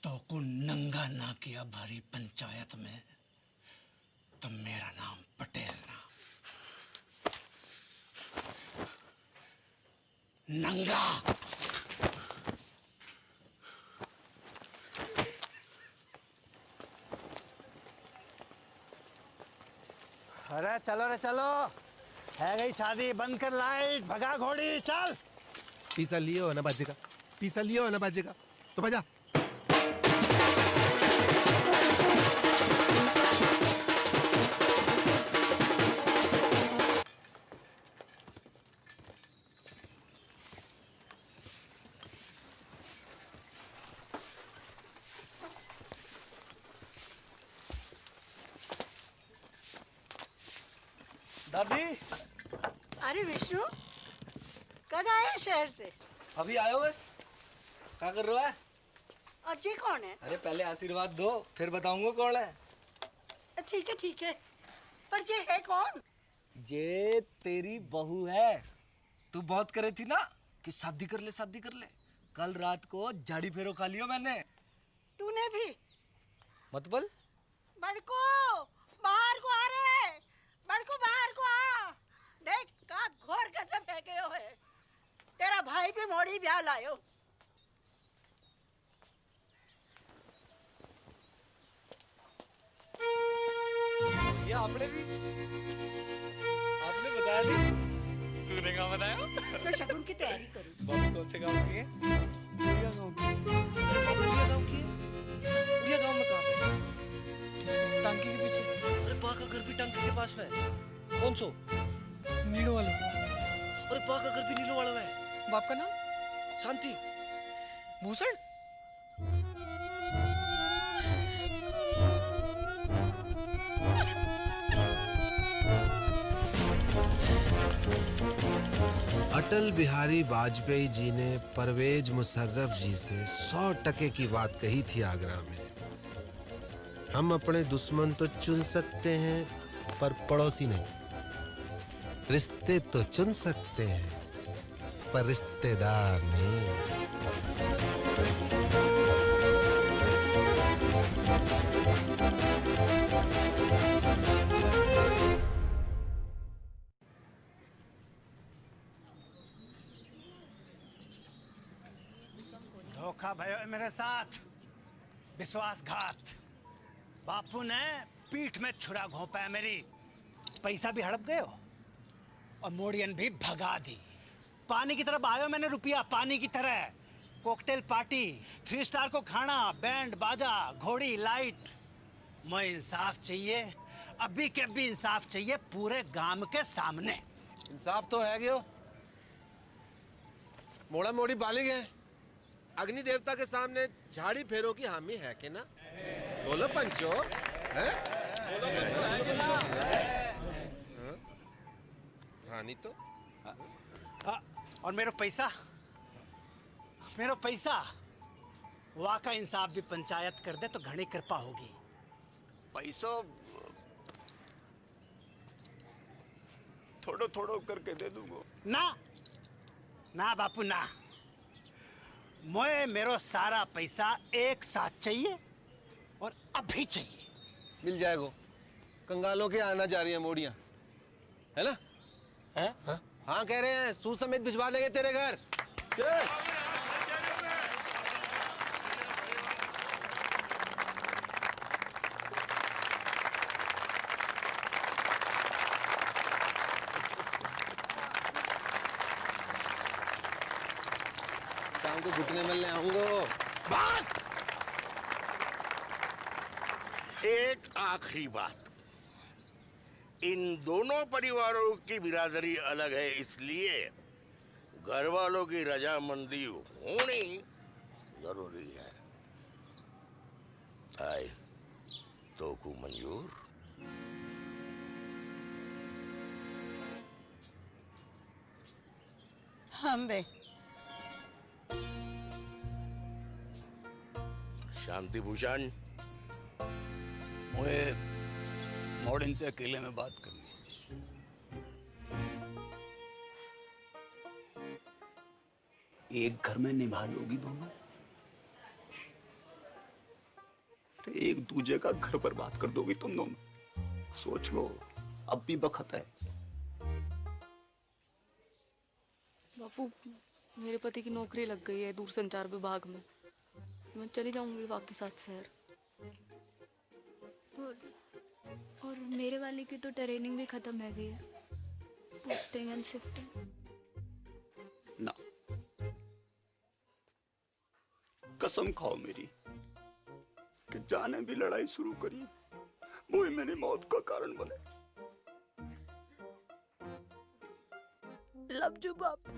तो को नंगा ना किया भारी पंचायत में तो मेरा नाम पटेल ना, नंगा। अरे चलो रे चलो, है गई शादी, बंद कर लाइट, भगा घोड़ी, चल। पीसा लिए हो ना बाजेगा, पीसा लिए हो ना बाजेगा, तो बजा। दादी। अरे विष्णु, कब आए शहर से? अभी आयो बस। क्या कर रहा है? और ये कौन है? अरे पहले आशीर्वाद दो, फिर बताऊंगा कौन है। ठीक है ठीक है, पर ये है कौन? ये तेरी बहू है। तू बहुत करे थी ना कि शादी कर ले शादी कर ले। कल रात को झाड़ी फेरो खा लियो मैंने। तूने भी? मत बोल। बड़को बाहर को आ रे, बड़को बाहर को आ। देख का घोर कैसे फेंके हो है। तेरा भाई भी मोड़ी ब्याह लायो। ये आपने भी, आपने बताया नहीं? तूने क्या बताया? मैं शगुन की तैयारी करूँ। बाबू कौन से गांव की है? उड़िया गांव की। उड़िया गांव की है? उड़िया गांव में कहाँ पे? टांकी के पीछे। अरे पा का घर भी टांकी के पास में है। कौन सो? नीलो वाला। अरे पा का घर भी नीलो वाला है। बाप का नाम? शांति। भूषण? अटल बिहारी वाजपेयी जी ने परवेज मुशर्रफ जी से 100% की बात कही थी आगरा में। हम अपने दुश्मन तो चुन सकते हैं पर पड़ोसी नहीं। रिश्ते तो चुन सकते हैं पर रिश्तेदार नहीं। धोखा भयो है मेरे साथ, विश्वासघात। बापू ने पीठ में छुरा घोंपा है मेरी। पैसा भी हड़प गए हो और मोड़ियन भी भगा दी। पानी की तरफ आयो मैंने रुपया, पानी की तरह। कॉकटेल पार्टी, 3 स्टार को खाना, बैंड बाजा, घोड़ी लाइट। मुझे इंसाफ चाहिए, अभी के भी इंसाफ चाहिए पूरे गांव के सामने। इंसाफ तो है गयो, मोड़ा मोड़ी बालिग है। अग्नि देवता के सामने झाड़ी फेरो की हामी है कि ना? बोलो पंचो, हैं? हाँ नहीं तो। और मेरा पैसा, मेरा पैसा वहाँ का इंसाफ भी पंचायत कर दे तो घनी कृपा होगी। पैसो थोड़ो थोड़ो करके दे दूंगा। ना ना बापू ना, मोए मेरो सारा पैसा एक साथ चाहिए और अभी चाहिए। मिल जाएगा। कंगालों के आना जा रही है मोड़ियां, है ना? है? हाँ कह रहे हैं, सूद समेत भिजवा देंगे तेरे घर। शाम को घुटने मिलने आऊंगा। बात एक आखिरी बात, इन दोनों परिवारों की बिरादरी अलग है, इसलिए घर वालों की रजामंदी होनी जरूरी है। आए तो को मंजूर? अम्बे। शांति भूषण, मुझे मॉडर्न से अकेले में बात करनी है। एक घर में निभा लोगी दोनों, एक दूजे का घर बर्बाद कर दोगी तुम दोनों। सोच लो, अब भी वक्त है। बापू, मेरे पति की नौकरी लग गई है दूरसंचार विभाग में। मैं चली जाऊंगी बाकी 7 शहर। और मेरे वाले की तो ट्रेनिंग भी खत्म है गई है, पोस्टिंग एंड शिफ्टिंग। ना, कसम खाओ मेरी कि जाने भी लड़ाई शुरू करी वो ही मेरी मौत का कारण बने। लव यू बापू,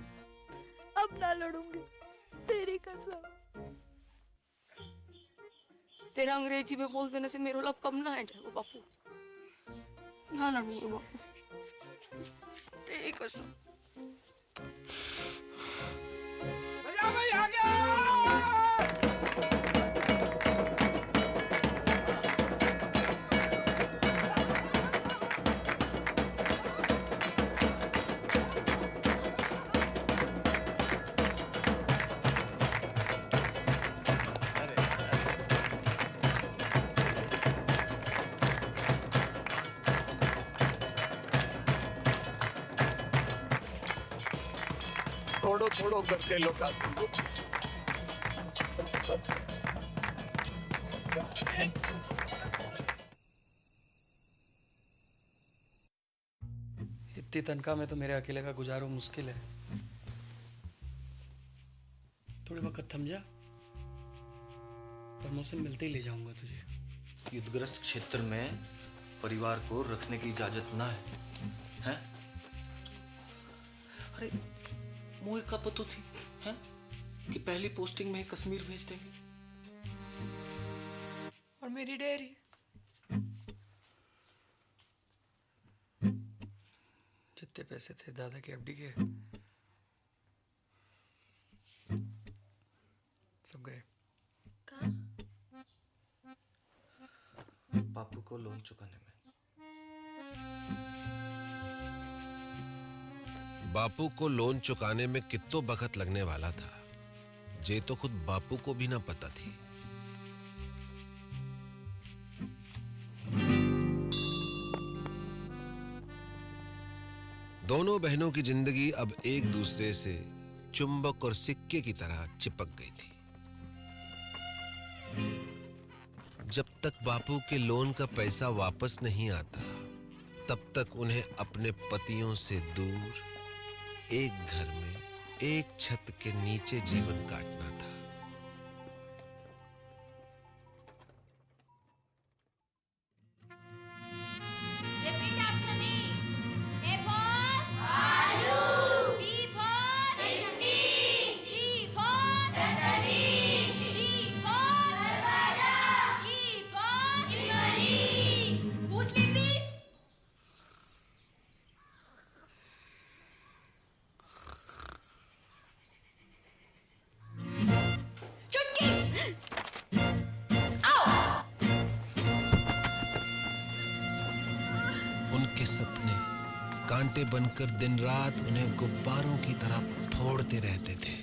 अब ना लड़ूंगी, तेरी कसम। तेरा अंग्रेजी में बोल देने से मेरा लव कम ना है जाएगा बापू। ना लड़ूंगी बापू, तेरी कसम। भैया भाई आ गया। छोड़ो करके लोग इतनी तनख्वाह में तो मेरे अकेले का गुजारो मुश्किल है। थोड़े वक्त थम जा, प्रमोशन मिलते ही ले जाऊंगा तुझे। युद्धग्रस्त क्षेत्र में परिवार को रखने की इजाजत ना है, हैं? अरे मुझे कब पता थी, हैं? कि पहली पोस्टिंग में ही कश्मीर भेज देंगे। और मेरी डेयरी, जितने पैसे थे दादा के एफडी के सब गए। बापू को लोन चुकाने में। बापू को लोन चुकाने में कितो वक्त लगने वाला था, जे तो खुद बापू को भी ना पता थी। दोनों बहनों की जिंदगी अब एक दूसरे से चुंबक और सिक्के की तरह चिपक गई थी। जब तक बापू के लोन का पैसा वापस नहीं आता, तब तक उन्हें अपने पतियों से दूर एक घर में एक छत के नीचे जीवन काटना था। उनके सपने कांटे बनकर दिन रात उन्हें गुब्बारों की तरह फोड़ते रहते थे।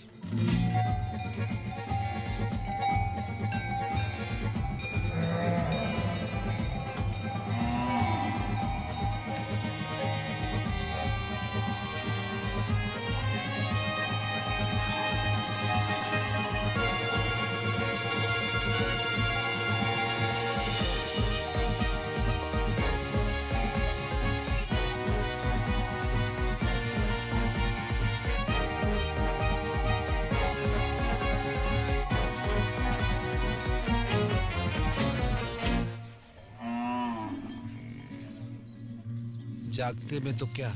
जागते में तो क्या,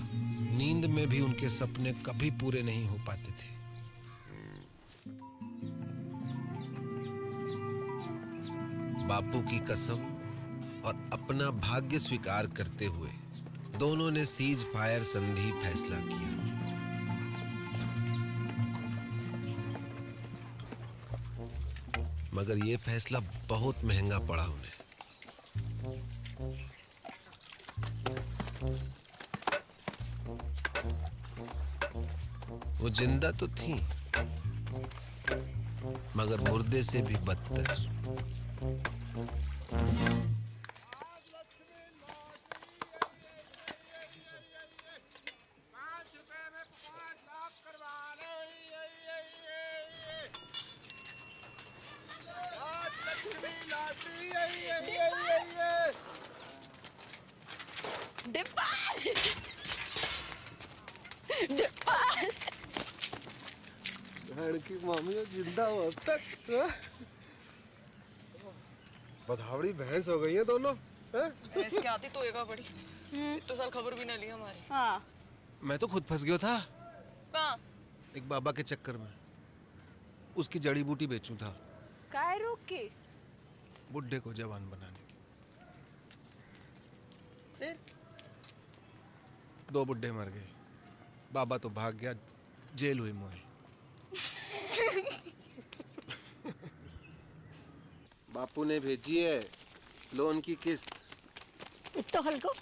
नींद में भी उनके सपने कभी पूरे नहीं हो पाते थे। बापू की कसम और अपना भाग्य स्वीकार करते हुए दोनों ने सीज फायर संधि फैसला किया। मगर ये फैसला बहुत महंगा पड़ा उन्हें। वो जिंदा तो थी, मगर मुर्दे से भी बदतर। की मामी जिंदा हो अब तक। बधावड़ी भैंस हो गई है दोनों। भैंस क्या आती तो एगा बड़ी। इतने साल खबर भी ना ली हमारी। हाँ। मैं तो खुद फंस गया था कहाँ? एक बाबा के चक्कर में। उसकी जड़ी बूटी बेचूं था। काय रोक के? बुड्ढे को जवान बनाने की। फिर? 2 बुड्ढे मर गए। बाबा तो भाग गया, जेल हुई मोई। बापू ने भेजी है लोन की किस्त। इतो हल्को?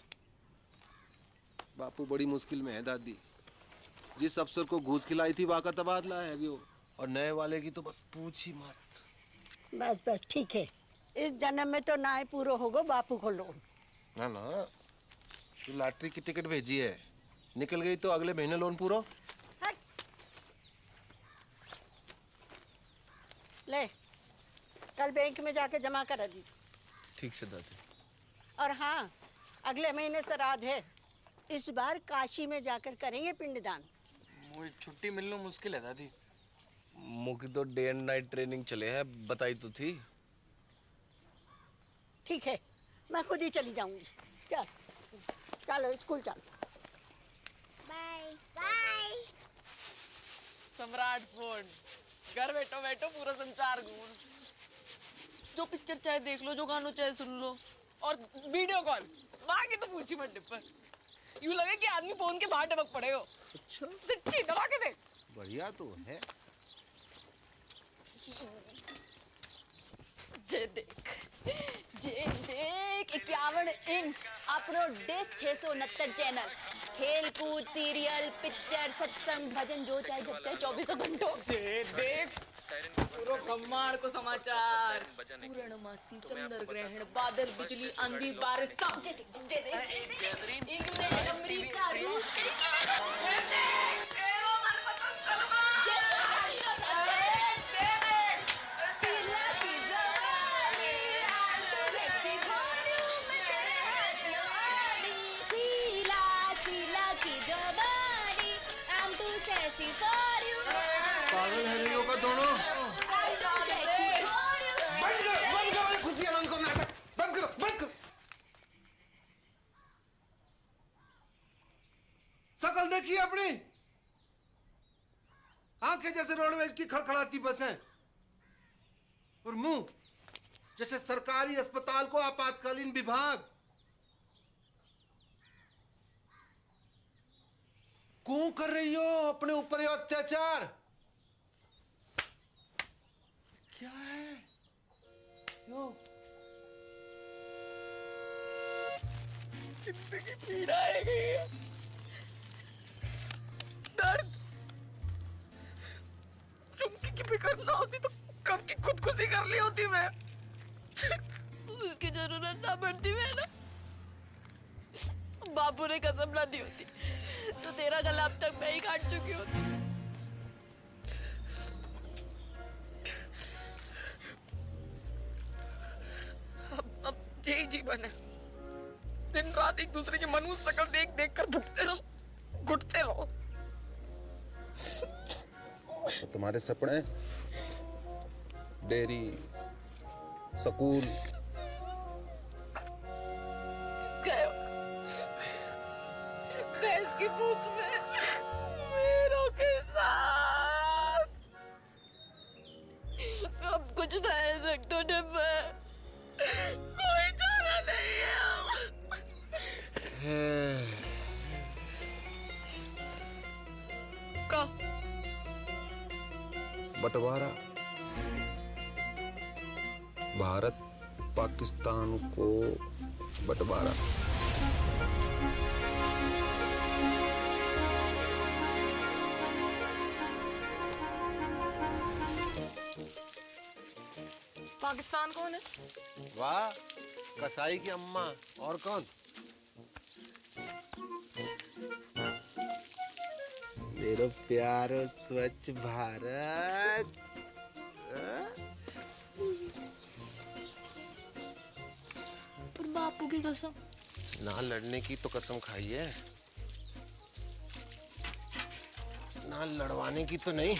बापू बड़ी मुश्किल में है दादी। जिस अफसर को घूस खिलाई थी वाका तबादला है गयो, और नए वाले की तो बस पूछ ही मत। बस बस ठीक है, इस जन्म में तो ना ही पूरा होगा बापू को लोन। ना ना, तू लॉटरी की टिकट भेजी है, निकल गई तो अगले महीने लोन पूरा। ले, कल बैंक में जाके जमा करा दीजिए। ठीक से दादी। और हाँ, अगले महीने श्राद्ध है, इस बार काशी में जाकर करेंगे पिंडदान। मुझे छुट्टी मिलना मुश्किल है दादी। मुझे तो डे एंड नाइट ट्रेनिंग चले हैं, बताई तो थी। ठीक है, मैं खुद ही चली जाऊंगी। चल चलो स्कूल चलो। Bye bye. सम्राट फोन, घर बैठो बैठो पूरा संसार घूम। जो पिक्चर चाहे देख लो, जो गानों चाहे सुन लो, और वीडियो कॉल माँ की तो पूछी मत डिब्बा। यूं लगे कि आदमी फोन के बाहर टपक पड़े हो। अच्छा, सच्ची दबा के देख। बढ़िया तो है। जे देख 51 इंच अपनो डिश 669 चैनल, खेल कूद, सीरियल, पिक्चर, सत्संग, भजन, जो चाहे जब चाहे 24 घंटों। जे देख पूरो ब्रह्मांड को समाचार, पूर्ण मस्ती, चंद्र ग्रहण, बादल, बिजली, आंधी, बारिश, सब जे देख। इंग्लैंड, अमेरिका, रूस, पागल है गई का दोनों। बंद करो खुशियां, बंद करो नाटक, बंद करो, बंद करो। शकल देखिए अपनी, आंखें जैसे रोडवेज की खड़खड़ाती बसें, और मुंह जैसे सरकारी अस्पताल को आपातकालीन विभाग। क्यों कर रही हो अपने ऊपर ये अत्याचार? क्या है यो? जिंदगी पीड़ा है गई, दर्द। चुमकी की फिक्र ना होती तो कब की खुदकुशी कर ली होती मैं। उसकी जरूरत ना पड़ती मैं ना, बापू ने कसम ना दी होती तो तेरा गला अब तक मैं ही काट चुकी होती। अब यही जीवन है, दिन रात एक दूसरे की मनुष्य शक्ल देख देख कर भुगते रहो, घुटते रहो। तो तुम्हारे सपने, डेयरी, स्कूल, भैंस की पूंछ में मेरों के साथ अब कुछ ना है सकता डिब्बा, कोई चारा नहीं है। बंटवारा भारत पाकिस्तान को बंटवारा। पाकिस्तान कौन है? वाह, कसाई की अम्मा। और कौन? मेरा प्यारो स्वच्छ भारत। पर बापू की कसम। ना लड़ने की तो कसम खाई है, ना लड़वाने की तो नहीं।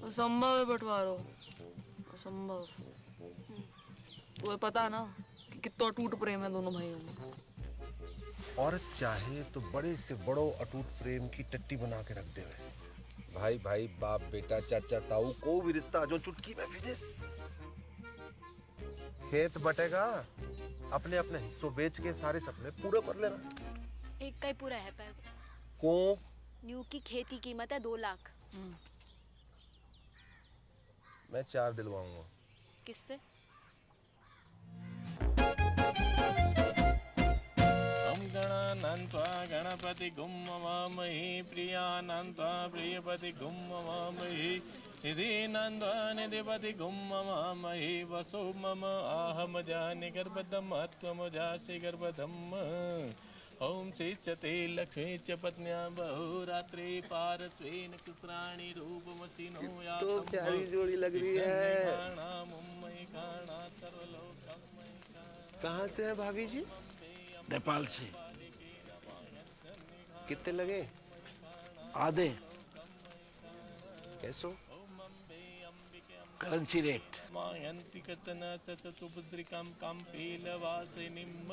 असंभव है बंटवारो, असंभव। तुम्हें पता है ना कि कितना टूट प्रेम है दोनों भाइयों में। औरत चाहे तो बड़े से बड़ो अटूट प्रेम की टट्टी बना के रख देवे। भाई भाई, बाप बेटा, चाचा ताऊ, को भी रिश्ता जो चुटकी में फिनिश। खेत बटेगा, अपने अपने हिस्सों बेच के सारे सपने पूरे कर लेना। एक का ही पूरा है पैर को न्यू की खेती की कीमत है 2 लाख। मैं 4 दिलवाऊंगा। किससे? हम गणानान्त्वा गणपति गुम्मवामहि प्रियानान्त्वा प्रियपति गुम्मवामहि निधिनान्त्वा निधिपति गुम्मवामहि वसो मम आहमजा निगर्भदम् आत्मजासि गर्भदम्। ओम श्रीचते लक्ष्मी च पत्न्या बहुरात्रि पारत्वेन कुत्राणि रूपमसिनो या तो प्यारी जोड़ी लग रही है। कहाँ से है भाभी जी? नेपाल से। कितने लगे? आधे। कैसो? Currency rate. मायन्ति कचन चतुर्भुद्रिकां काम्पीलवासिनीम्।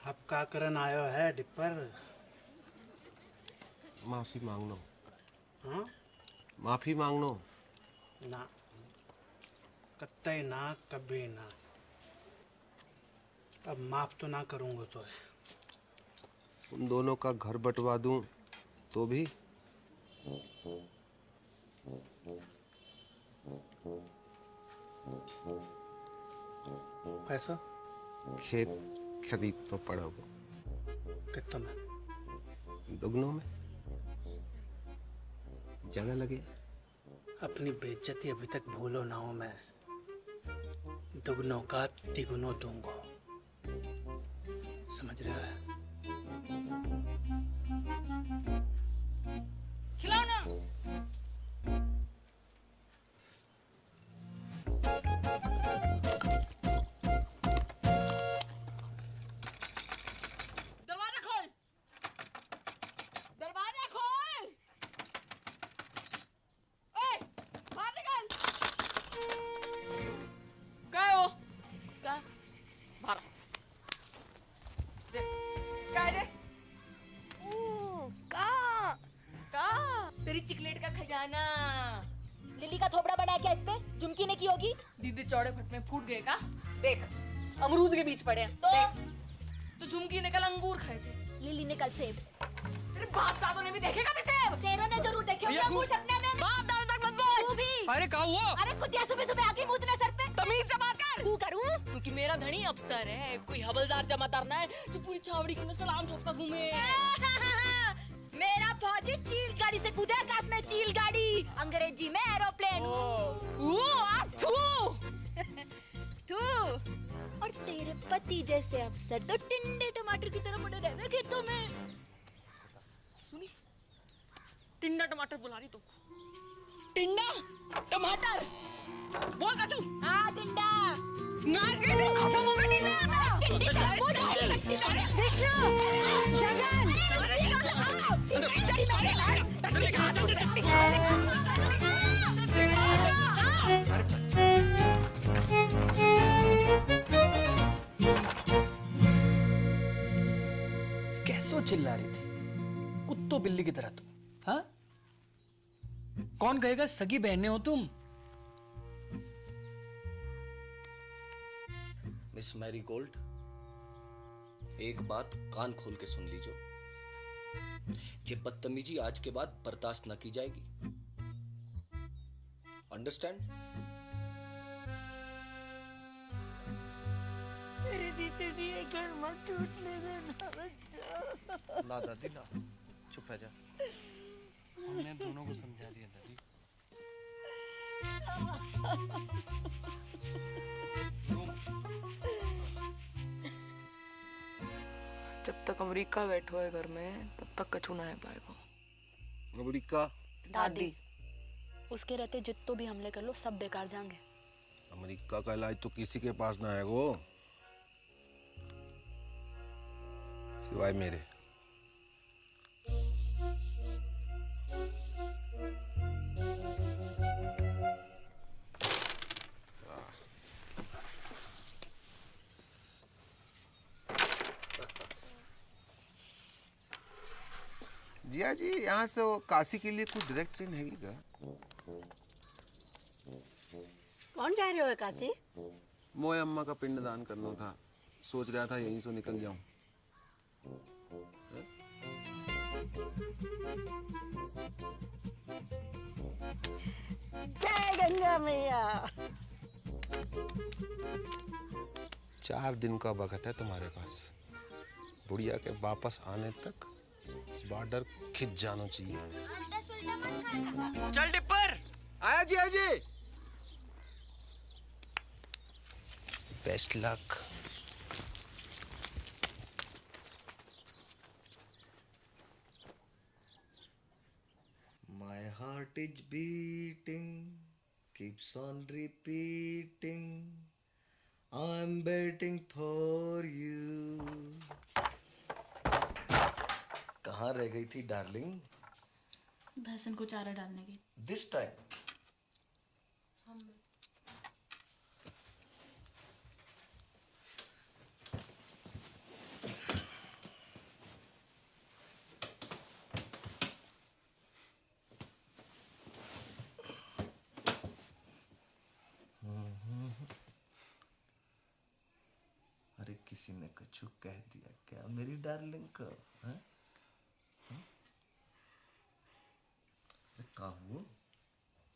अब का करन आयो है डिपर? माफी मांगनो। हाँ? माफी मांगनो। ना, कत्ते ना, कभी ना। अब माफ तो ना करूंगा तो है। उन दोनों का घर बंटवा दूं तो भी? पैसा? खेत खरीद तो पड़ोगे। कितना में? दुगनों में। जगह लगे। अपनी बेइज्जती अभी तक भूलो ना हो। मैं दुगनों का तिगुनों दूंगा, समझ रहे हो? खिलाओ ना। दरवाजा खोल, दरवाजा खोल। ओए, बाहर निकल। क्या हो? क्या? बाहर। देख, क्या है ये? तेरी चिकलेट का खजाना। लिली का थोपड़ा बड़ा है क्या इस पे? झुमकी ने की होगी। दीदी चौड़े फट में फूट गए का? देख, अमरूद के बीच पड़े हैं। तो झुमकी ने कल अंगूर खाए थे, लिली ने कल सेब। तेरे बाप दादों ने भी देखे कभी सेब? तेरों ने जरूर देखे होंगे अंगूर सपने में। बाप दादों तक मत बोल। तू भी। अरे क्या हुआ? अरे कुतिया सुबह सुबह आके मुंह सर पे। तमीज से बात कर। तू करूं? क्योंकि मेरा धनी अफसर है, कोई हवलदार जमादार ना है जो पूरी छावड़ी के सलाम ठोकता घूमे। मेरा फौजी चील गाड़ी से कूदे आकाश में, चील गाड़ी, अंग्रेजी में एरोप्लेन। तू और तेरे पति जैसे अफसर तो टिंडे टमाटर की तरह बड़े रहते खेतों में। सुनी, टिंडा टमाटर बुला रही तुमको। टिंडा टमाटर बोल का तू। हाँ टिंडा। नाच गई तो खत्म हो गई टिंडा। विष्णु, जगन, कैसो चिल्ला रही थी कुत्तों बिल्ली की तरह तुम? हाँ, कौन कहेगा सगी बहनें हो तुम? मिस मैरी गोल्ड, एक बात कान खोल के सुन लीजिए। ये बदतमीजी आज के बाद बर्दाश्त न की जाएगी। अंडरस्टैंड? मेरे जीते जी ये घर मत टूटने देना बच्चा। ना दादी ना, चुप रह जा। हमने दोनों को समझा दिया दादी। जब तक अमेरिका बैठो है घर में तब तक कछु ना है पाएगा। अमेरिका? दादी, उसके रहते जितो भी हमले कर लो सब बेकार जाएंगे। अमेरिका का इलाज तो किसी के पास ना है वो, सिवाय मेरे। जिया जी, यहाँ से काशी के लिए कुछ डायरेक्ट ट्रेन है क्या? कौन जा रहे हो काशी? मोए अम्मा का पिंडदान करना था, सोच रहा था यहीं से निकल जाऊं। जय गंगा मैया। 4 दिन का वक्त है तुम्हारे पास। बुढ़िया के वापस आने तक बॉर्डर खिंच जाना चाहिए। चल डिपर। आया जी, आया जी। Best luck. My heart is beating, keeps on repeating. I'm waiting for you. कहाँ रह गई थी डार्लिंग? भैंसन को चारा डालने की। This time. अरे किसी ने कछु कह दिया क्या मेरी डार्लिंग को? हैं? अरे का हुआ?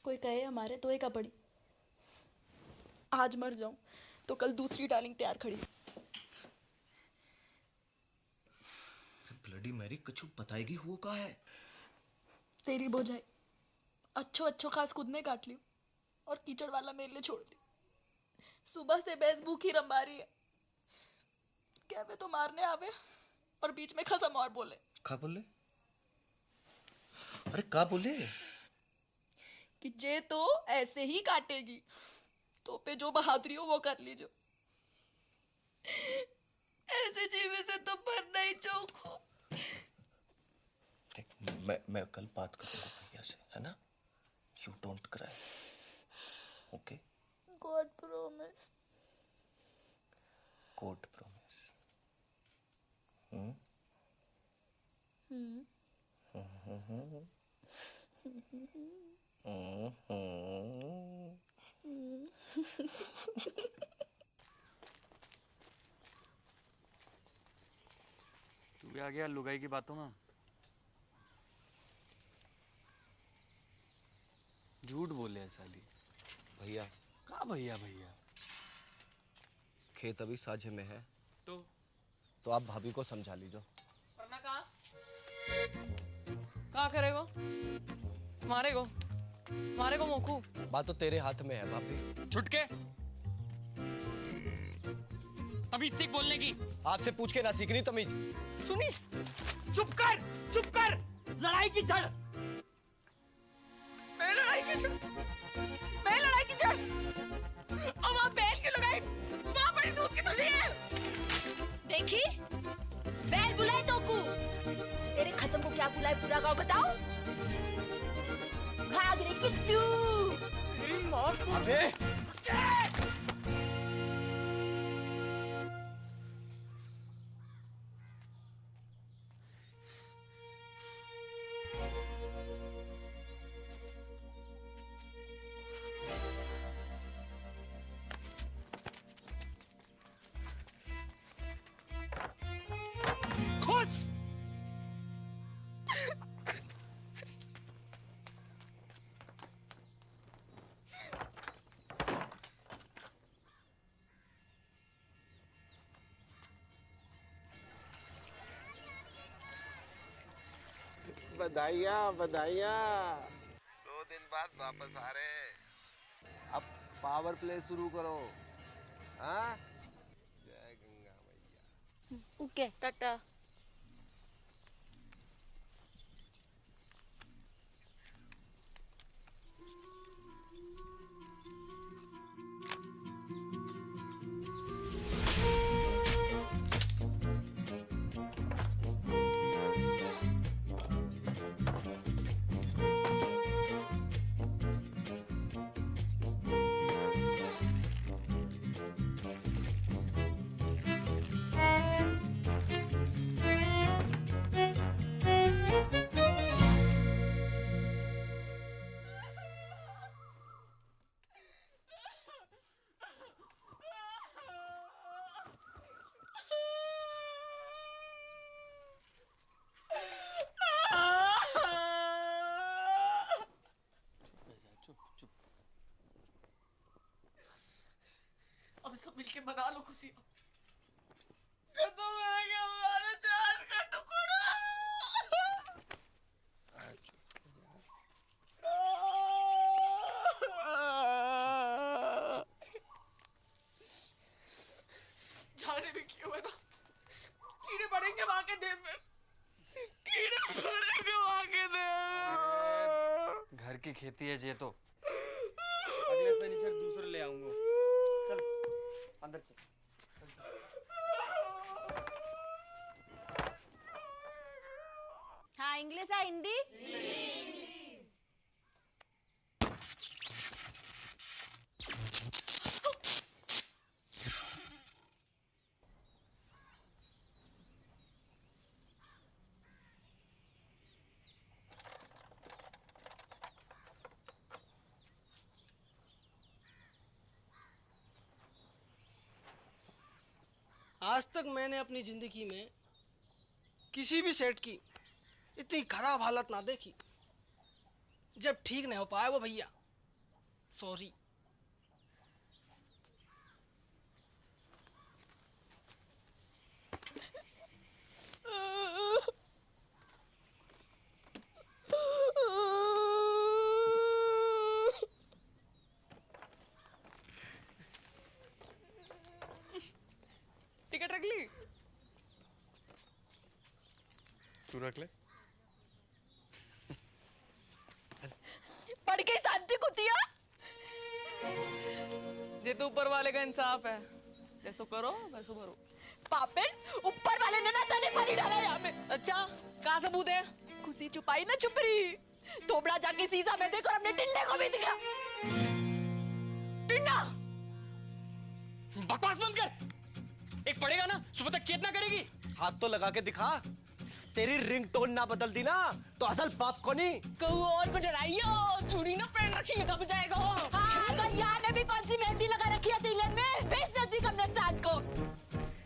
कोई कहे हमारे तो एक पड़ी। आज मर जाऊं तो कल दूसरी डार्लिंग तैयार खड़ी। ब्लडी मैरी, कछु बताएगी हुआ का है? तेरी भौजाई अच्छो खास खुद ने काट ली और कीचड़ वाला मेरे लिए छोड़ दी। सुबह से भैंस भूखी रंबा रही है। क्या वे तो मारने आवे और बीच में खसम और बोले। का बोले? अरे का बोले? कि जे तो ऐसे ही काटेगी तो पे जो बहादुरी हो वो कर लीजो। ऐसे जीवे से तो मरना ही चौक हो। मैं कल बात करूंगा भैया से, है ना? You don't cry. Okay? God promise. God promise. तू भी आ गया लुगाई की बातों में। झूठ बोले है साली। भैया का भैया भैया? खेत अभी साझे में है तो आप भाभी को समझा लीजो। वरना कहाँ करेगो? मारेगो मोकू। बात तो तेरे हाथ में है भाभी। छुटके तमीज सीख बोलने की। आपसे पूछ के ना सीखनी तमीज। सुनी, चुप कर। लड़ाई की जड़। मैं लड़ाई की जड़। अब आप बैल की लड़ाई वहाँ बड़ी दूध की थोड़ी है। देखी बैल बुलाए तो कू। तेरे खसम को क्या बुलाए पूरा गाँव बताओ। घाघरे किच्चू। तेरी माँ को। अबे बधाइयाँ बधाइयाँ। 2 दिन बाद वापस आ रहे हैं। अब पावर प्ले शुरू करो। हाँ, जय गंगा मैया। ओके टाटा। अब सब मिलके मना लो खुशी। खत्म हो गया हमारा जान का टुकड़ा। जाने भी क्यों है ना, कीड़े पड़ेंगे वहां के देह में, कीड़े पड़ेंगे वहां के देह। घर की खेती है ये तो। अगले शनिचर दूसरे ले आऊंगा। चल अंदर चल। हाँ इंग्लिश है हिंदी। आज तक मैंने अपनी जिंदगी में किसी भी सेठ की इतनी खराब हालत ना देखी। जब ठीक नहीं हो पाया वो भैया, सॉरी। टिकट रख ली? तू रख ले। पढ़ के शांति कुतिया। जे तो ऊपर वाले का इंसाफ है, जैसो करो वैसो भरो। पापेन ऊपर वाले ने ना तने पानी डाला यहाँ में। अच्छा कहाँ सबूत है? खुशी छुपाई ना छुप रही। थोबड़ा जाके शीशा में देखो और अपने टिंडे को भी दिखा। टिंडा बकवास बंद कर। एक पड़ेगा ना, सुबह तक चेतना करेगी। हाथ तो लगा के दिखा। तेरी रिंगटोन ना बदल दी ना तो असल बाप को नहीं। कहूँ और को डराइयो, चूड़ी ना पहन रखी है कब जाएगा। हाँ तो यहाँ ने भी कौन सी मेहंदी लगा रखी है तिलक में? भेज नजदीक हमने साथ को।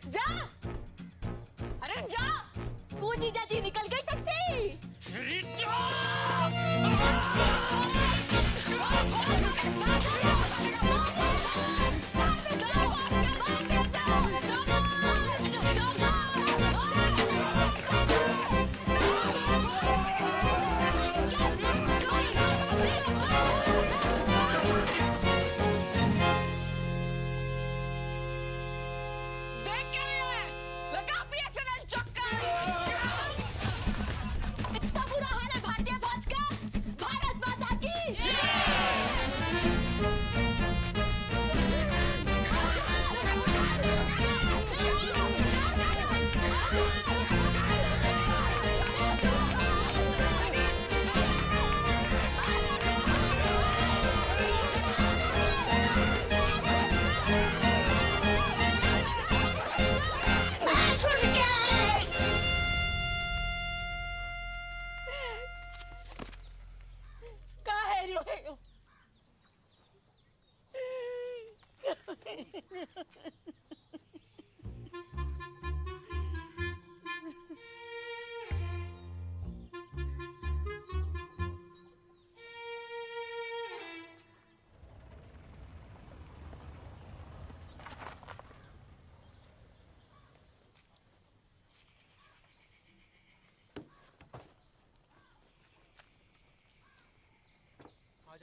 जा, अरे जा। कूची जाती निकल गई टट्टी।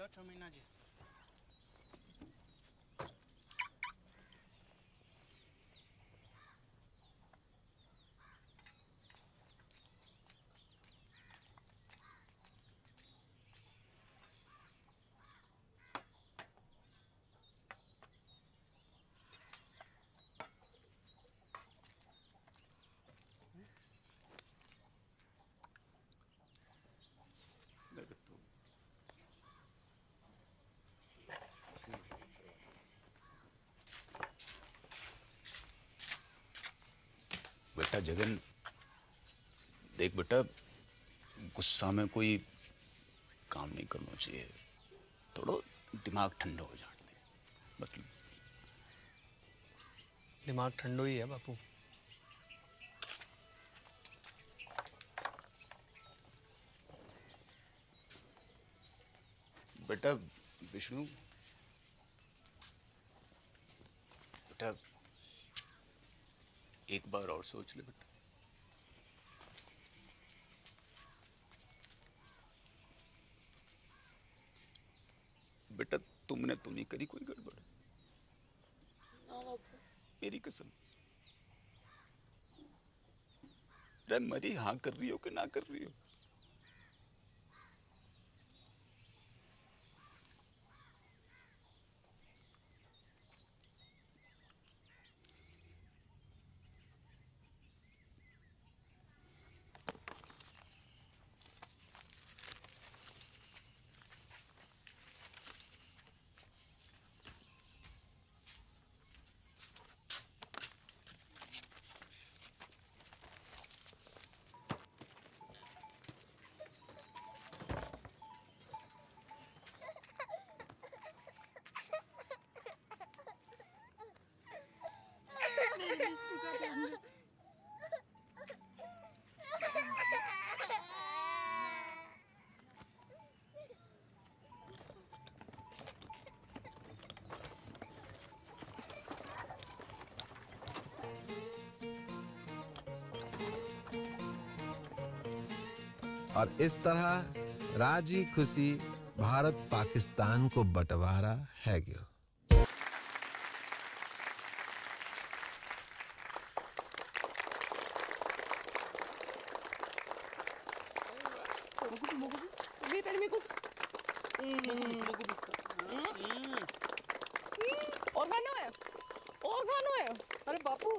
जाओ चौमीना जी। बेटा जगन, देख बेटा, गुस्सा में कोई काम नहीं करना चाहिए। थोड़ा दिमाग ठंडा हो जाने दे। मतलब दिमाग ठंडो ही है बापू। बेटा विष्णु, बेटा एक बार और सोच ले बेटा। बेटा तुमने तो नहीं करी कोई गड़बड़? मेरी कसम। अरे मरी हाँ कर रही हो कि ना कर रही हो? और इस तरह राजी खुशी भारत पाकिस्तान को बंटवारा है गयो। और खाना है, और खाना है। अरे बापू,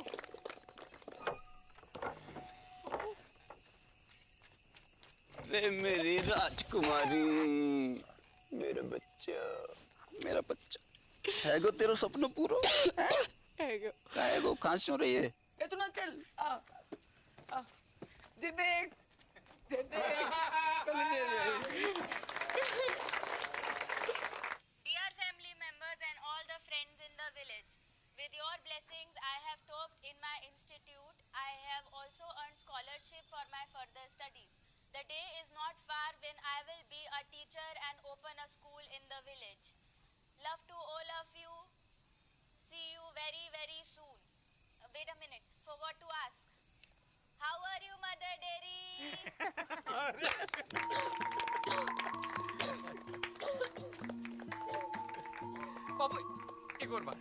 रे मेरी राजकुमारी, मेरा बच्चा, मेरा बच्चा है गो, तेरा सपना पूरा है गो। कहाँ से हो रही है? इतना चल आ जे देख Dear family members and all the friends in the village, with your blessings I have topped in my institute. I have also earned scholarship for my further studies. The day is not far when I will be a teacher and open a school in the village. Love to all of you. See you very, very soon. Wait a minute, forgot to ask. How are you, Mother Dairy? बाबू एक और बात।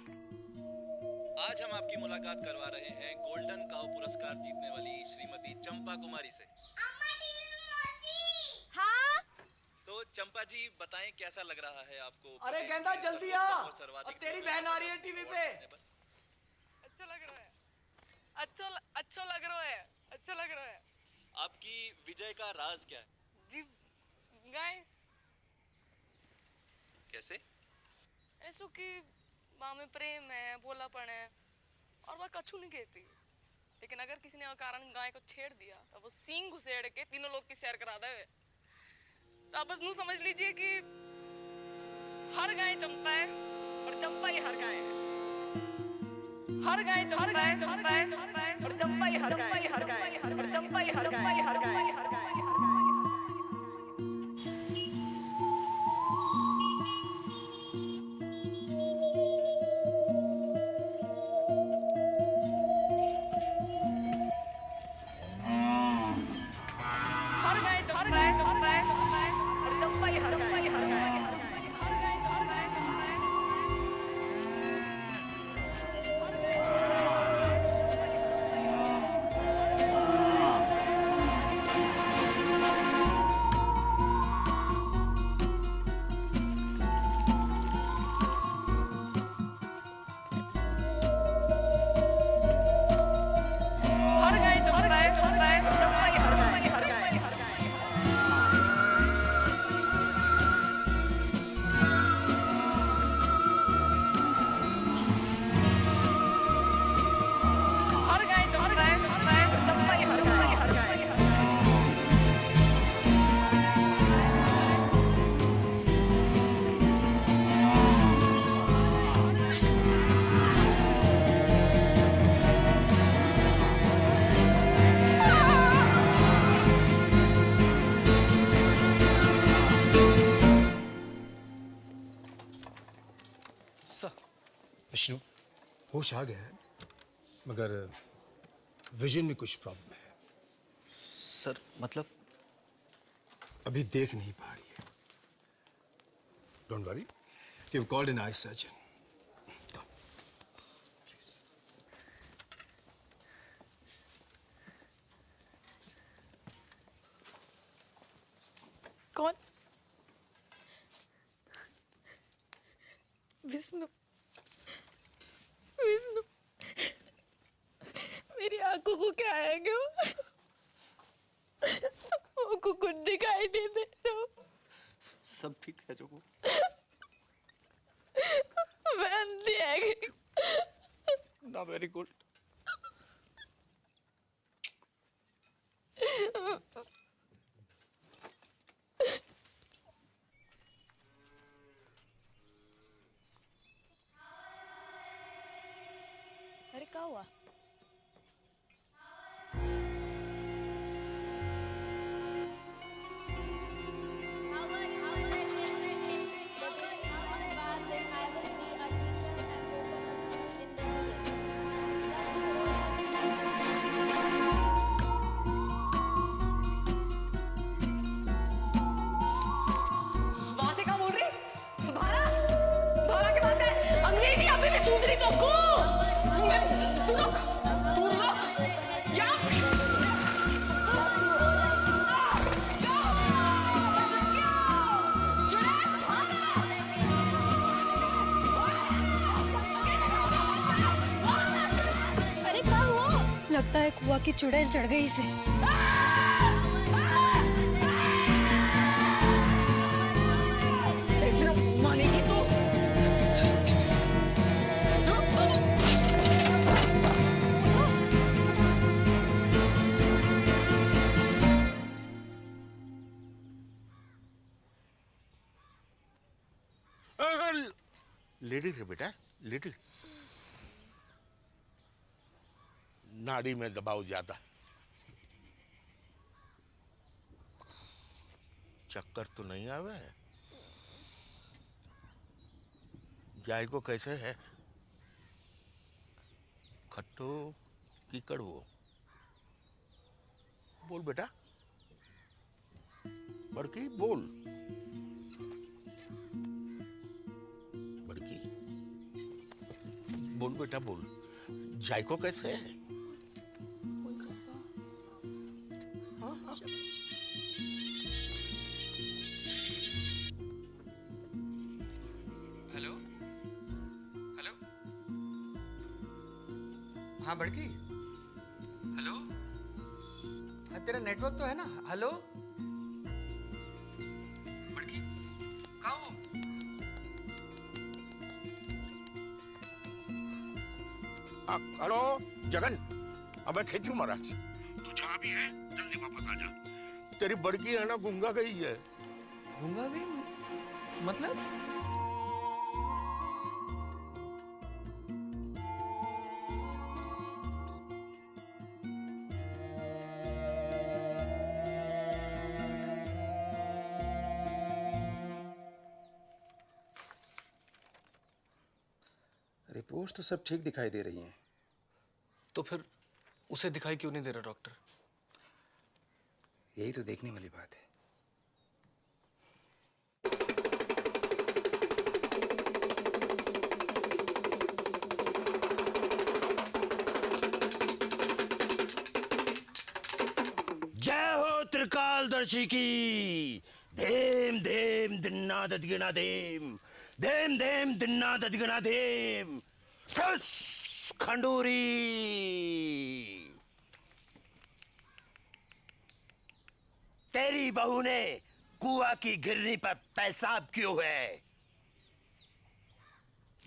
आज हम आपकी मुलाकात करवा रहे हैं गोल्डन काउ पुरस्कार जीतने वाली श्रीमती चंपा कुमारी से। हाँ? तो चंपा जी बताएं कैसा लग रहा है आपको? अरे गेंदा जल्दी आ, और तेरी बहन आ रही है टीवी पे। अच्छा लग रहा है, अच्छा लग रहा है, अच्छा लग रहा है। आपकी विजय का राज क्या है? जी गाय कैसे? ऐसो कि माँ में प्रेम है, भोलापन है, और वह कछु नहीं कहती। लेकिन अगर किसी ने अकारण गाय को छेड़ दिया तो वो सींग घुसेड़ के तीनों लोग की सैर करा देवे। तो आप बस नू समझ लीजिए कि हर गाय चंपा है और चंपा ही हर गाय है। हर गाय चंपा है और चंपा ही हर गाय है, और चंपा ही हर गाय है। हर गाय चंपा है और चंपा ही हर गाय है। विष्णु, होश आ गया है, मगर विजन में कुछ प्रॉब्लम है। सर मतलब? अभी देख नहीं पा रही है। Don't worry, we have called an eye surgeon. कौन? विष्णु, विष्णु, मेरी आंखों को क्या है क्यों? वो कुछ दिखाई नहीं दे रहा। सब ठीक है जोगू? मैं अंधी है। ना वेरी गुड। अरे क्या हुआ? वहां से क्या बोल रही? भारा? भारा के बात है? अंग्रेजी अभी भी सूझ रही तो को? तू रुक, या? अरे क्या हुआ? लगता है कुआ की चुड़ैल चढ़ गई इसे। मानेगी तू? लिटिल है बेटा, लिटिल। नाड़ी में दबाव ज्यादा। चक्कर तो नहीं आवे? जायको कैसे है? खट्टो की कड़वो? बोल बेटा, बड़की बोल। बड़की बोल बेटा बोल, जायको कैसे है? हेलो हेलो, हाँ बड़की, हेलो, हाँ तेरा नेटवर्क तो है ना? हेलो बड़की, कहाँ हो? हेलो जगन, अब मैं खींचू महाराज। तू जहाँ भी है जल्दी वापस आ जा। तेरी बड़की है ना गूंगा गई है। गूंगा गई? मतलब? रिपोर्ट्स तो सब ठीक दिखाई दे रही हैं। तो फिर उसे दिखाई क्यों नहीं दे रहा डॉक्टर? यही तो देखने वाली बात है। जय हो त्रिकालदर्शी की। धेम धेम दिन्ना ददगिना धेम, धेम धेम दिन्ना ददगिना धेम। ठुस खंडूरी। तेरी बहू ने कुआ की गिरनी पर पेशाब क्यों है?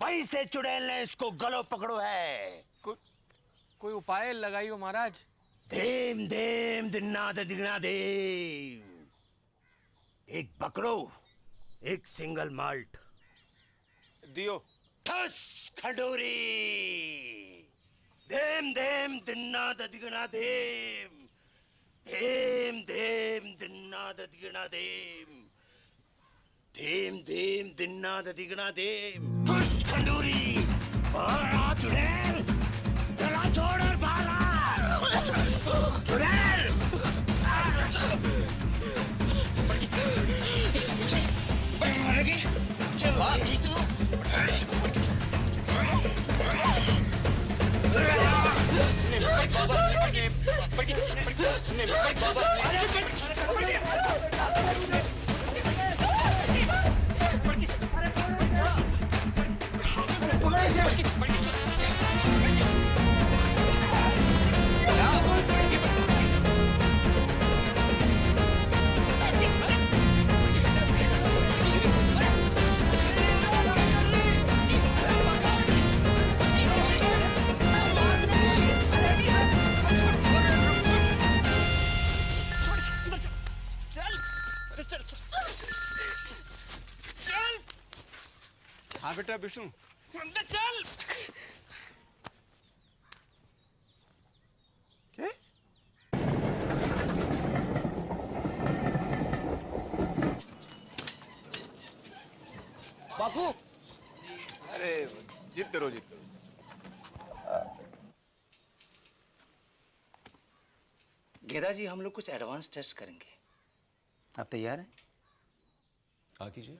वहीं से चुड़ैल ने इसको गलो पकड़ो है। कोई उपाय लगाइयो महाराज। धेम धेम दिन्ना ददिगना धेम। एक बकरो, एक सिंगल माल्ट दियो। ठस खंडूरी। धेम धेम दिन्ना ददिगना धेम, धेम धेम दिन्ना ददिगना धेम, धेम धेम दिन्ना ददिगना धेम। ठस खंडूरी। हाँ बेटा विष्णु, चल। क्या? बापू, अरे जीतते रहो जीतते रहो। गेदा जी, हम लोग कुछ एडवांस टेस्ट करेंगे। आप तैयार हैं? आ कीजिए।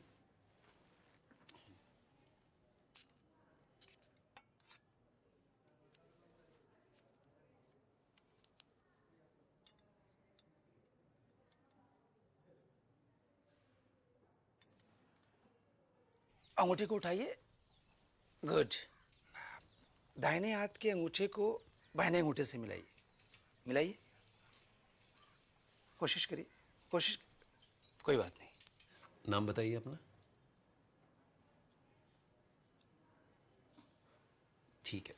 अंगूठे को उठाइए। गुड। दाहिने हाथ के अंगूठे को बाएं अंगूठे से मिलाइए। मिलाइए। कोशिश करिए, कोशिश। कोई बात नहीं। नाम बताइए अपना। ठीक है।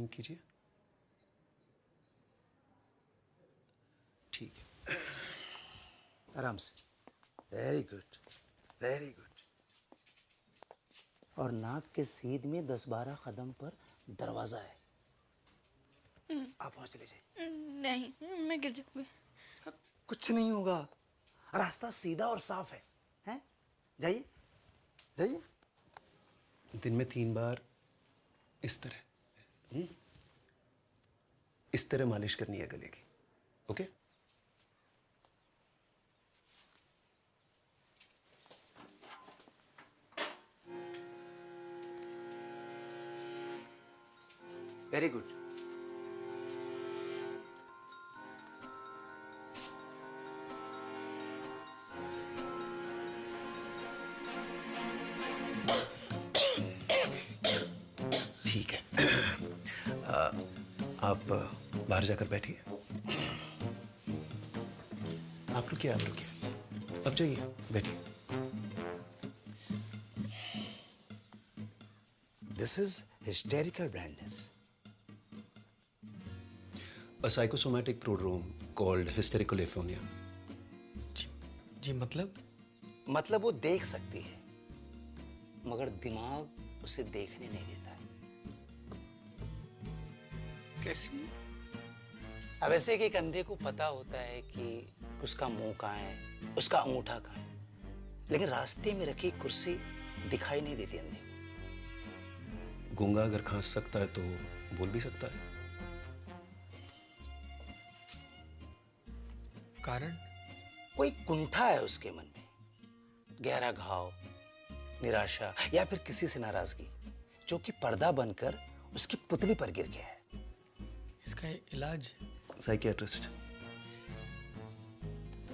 कीजिए। ठीक है। आराम से। Very good, very good. और नाक के सीध में 10-12 कदम पर दरवाजा है। आप वहां चले जाइए। नहीं, मैं गिर जाऊंगी। कुछ नहीं होगा, रास्ता सीधा और साफ है। हैं? जाइए, जाइए। दिन में 3 बार इस तरह इस तरह मालिश करनी है गले की। ओके? Very good. ठीक है। आप बाहर जाकर बैठिए। आप रुकिए, आप रुकिए। अब जाइए, बैठिए। This is hysterical blindness. A psychosomatic prodrome called hysterical aphonia. जी मतलब? मतलब वो देख सकती है, मगर दिमाग उसे देखने नहीं देता है। कैसी? अब ऐसे कि एक अंधे को पता होता है कि उसका मुंह कहाँ है, उसका अंगूठा कहाँ है, लेकिन रास्ते में रखी कुर्सी दिखाई नहीं देती अंधे को। गूंगा अगर खांस सकता है तो बोल भी सकता है। कारण? कोई कुंठा है उसके मन में, गहरा घाव, निराशा या फिर किसी से नाराजगी, जो कि पर्दा बनकर उसकी पुतली पर गिर गया है। इसका इलाज? साइकियाट्रिस्ट,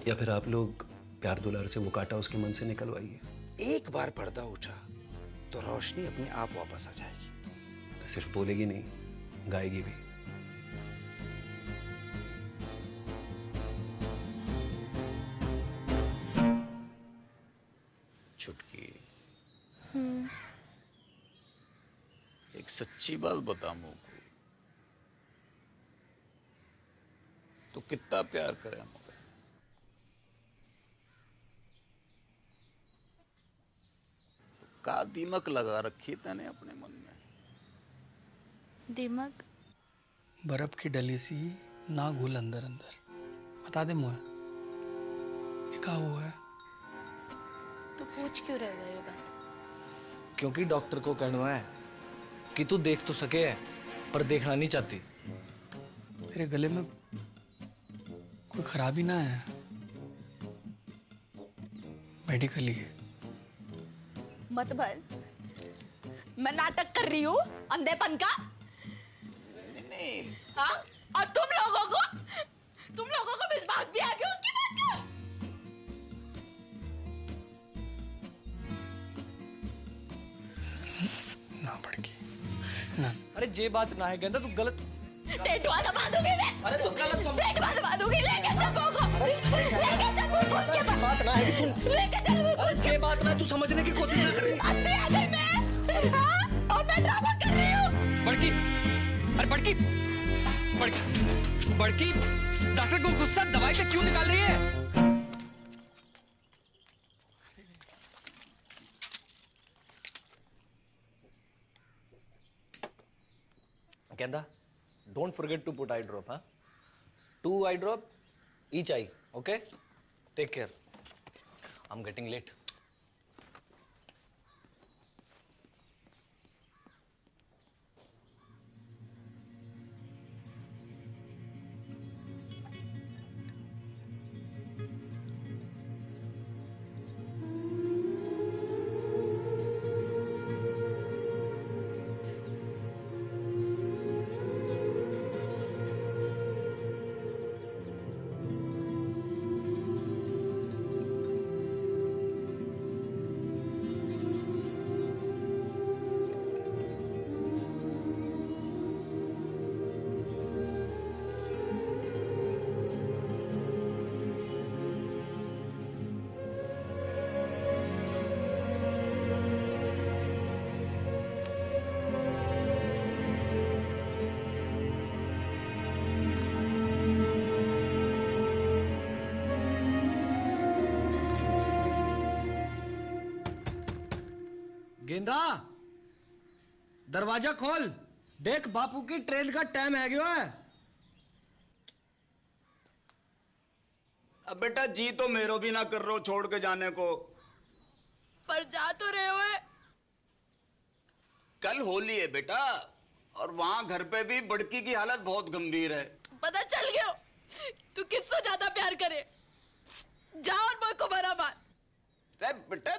या फिर आप लोग प्यार दुलार से वो कांटा उसके मन से निकलवाइए। एक बार पर्दा उठा तो रोशनी अपने आप वापस आ जाएगी। सिर्फ बोलेगी नहीं, गाएगी भी। छुटकी, एक सच्ची बात बता मुझको, तो कितना प्यार करे मुझे? तो का दीमक लगा रखी तने अपने मन में? दिमाग? बर्फ की डली सी ना घुल अंदर अंदर। बता दे मुझे, ये क्या हुआ है? तो पूछ क्यों रहे हो ये बात? क्योंकि डॉक्टर को कहना है कि तू देख तो सके है, पर देखना नहीं चाहती। तेरे गले में कोई खराबी ना है? मेडिकल ही है। मत भर, मैं नाटक कर रही हूँ अंधेपन का। हाँ? और तुम लोगों को विश्वास भी आ गया उसकी बात का। ना बड़की ना। अरे जे बात ना है गेंदा, तू गलत टेटवा दबा दूंगी मैं। अरे तू गलत समझ। टेटवा दबा दूंगी, लेके चल मुझको। लेके चल मुझको उसके पास। बात ना है कि तू लेके चल मुझको। अरे जे बात ना, तू समझने की कोशिश ना कर रही। आती आ गई मैं। हाँ? और मैं ड्रामा कर रही हूँ। बड़की, अरे बड़की, बड़की, डॉक्टर को गुस्सा दवाई से क्यों निकाल रही है? गेंदा, don't forget to put eye drop, huh? 2 eye drop each eye, okay? Take care. I'm getting late. गेंदा, दरवाजा खोल। देख बापू की ट्रेन का टाइम है गया है। अब बेटा जी तो मेरो भी ना कर रहे हो छोड़ के जाने को। पर जा तो रहे हो। कल होली है बेटा, और वहां घर पे भी बड़की की हालत बहुत गंभीर है। पता चल गया तू किससे ज्यादा प्यार करे। जा और मुझ को बरा मार। अरे बेटा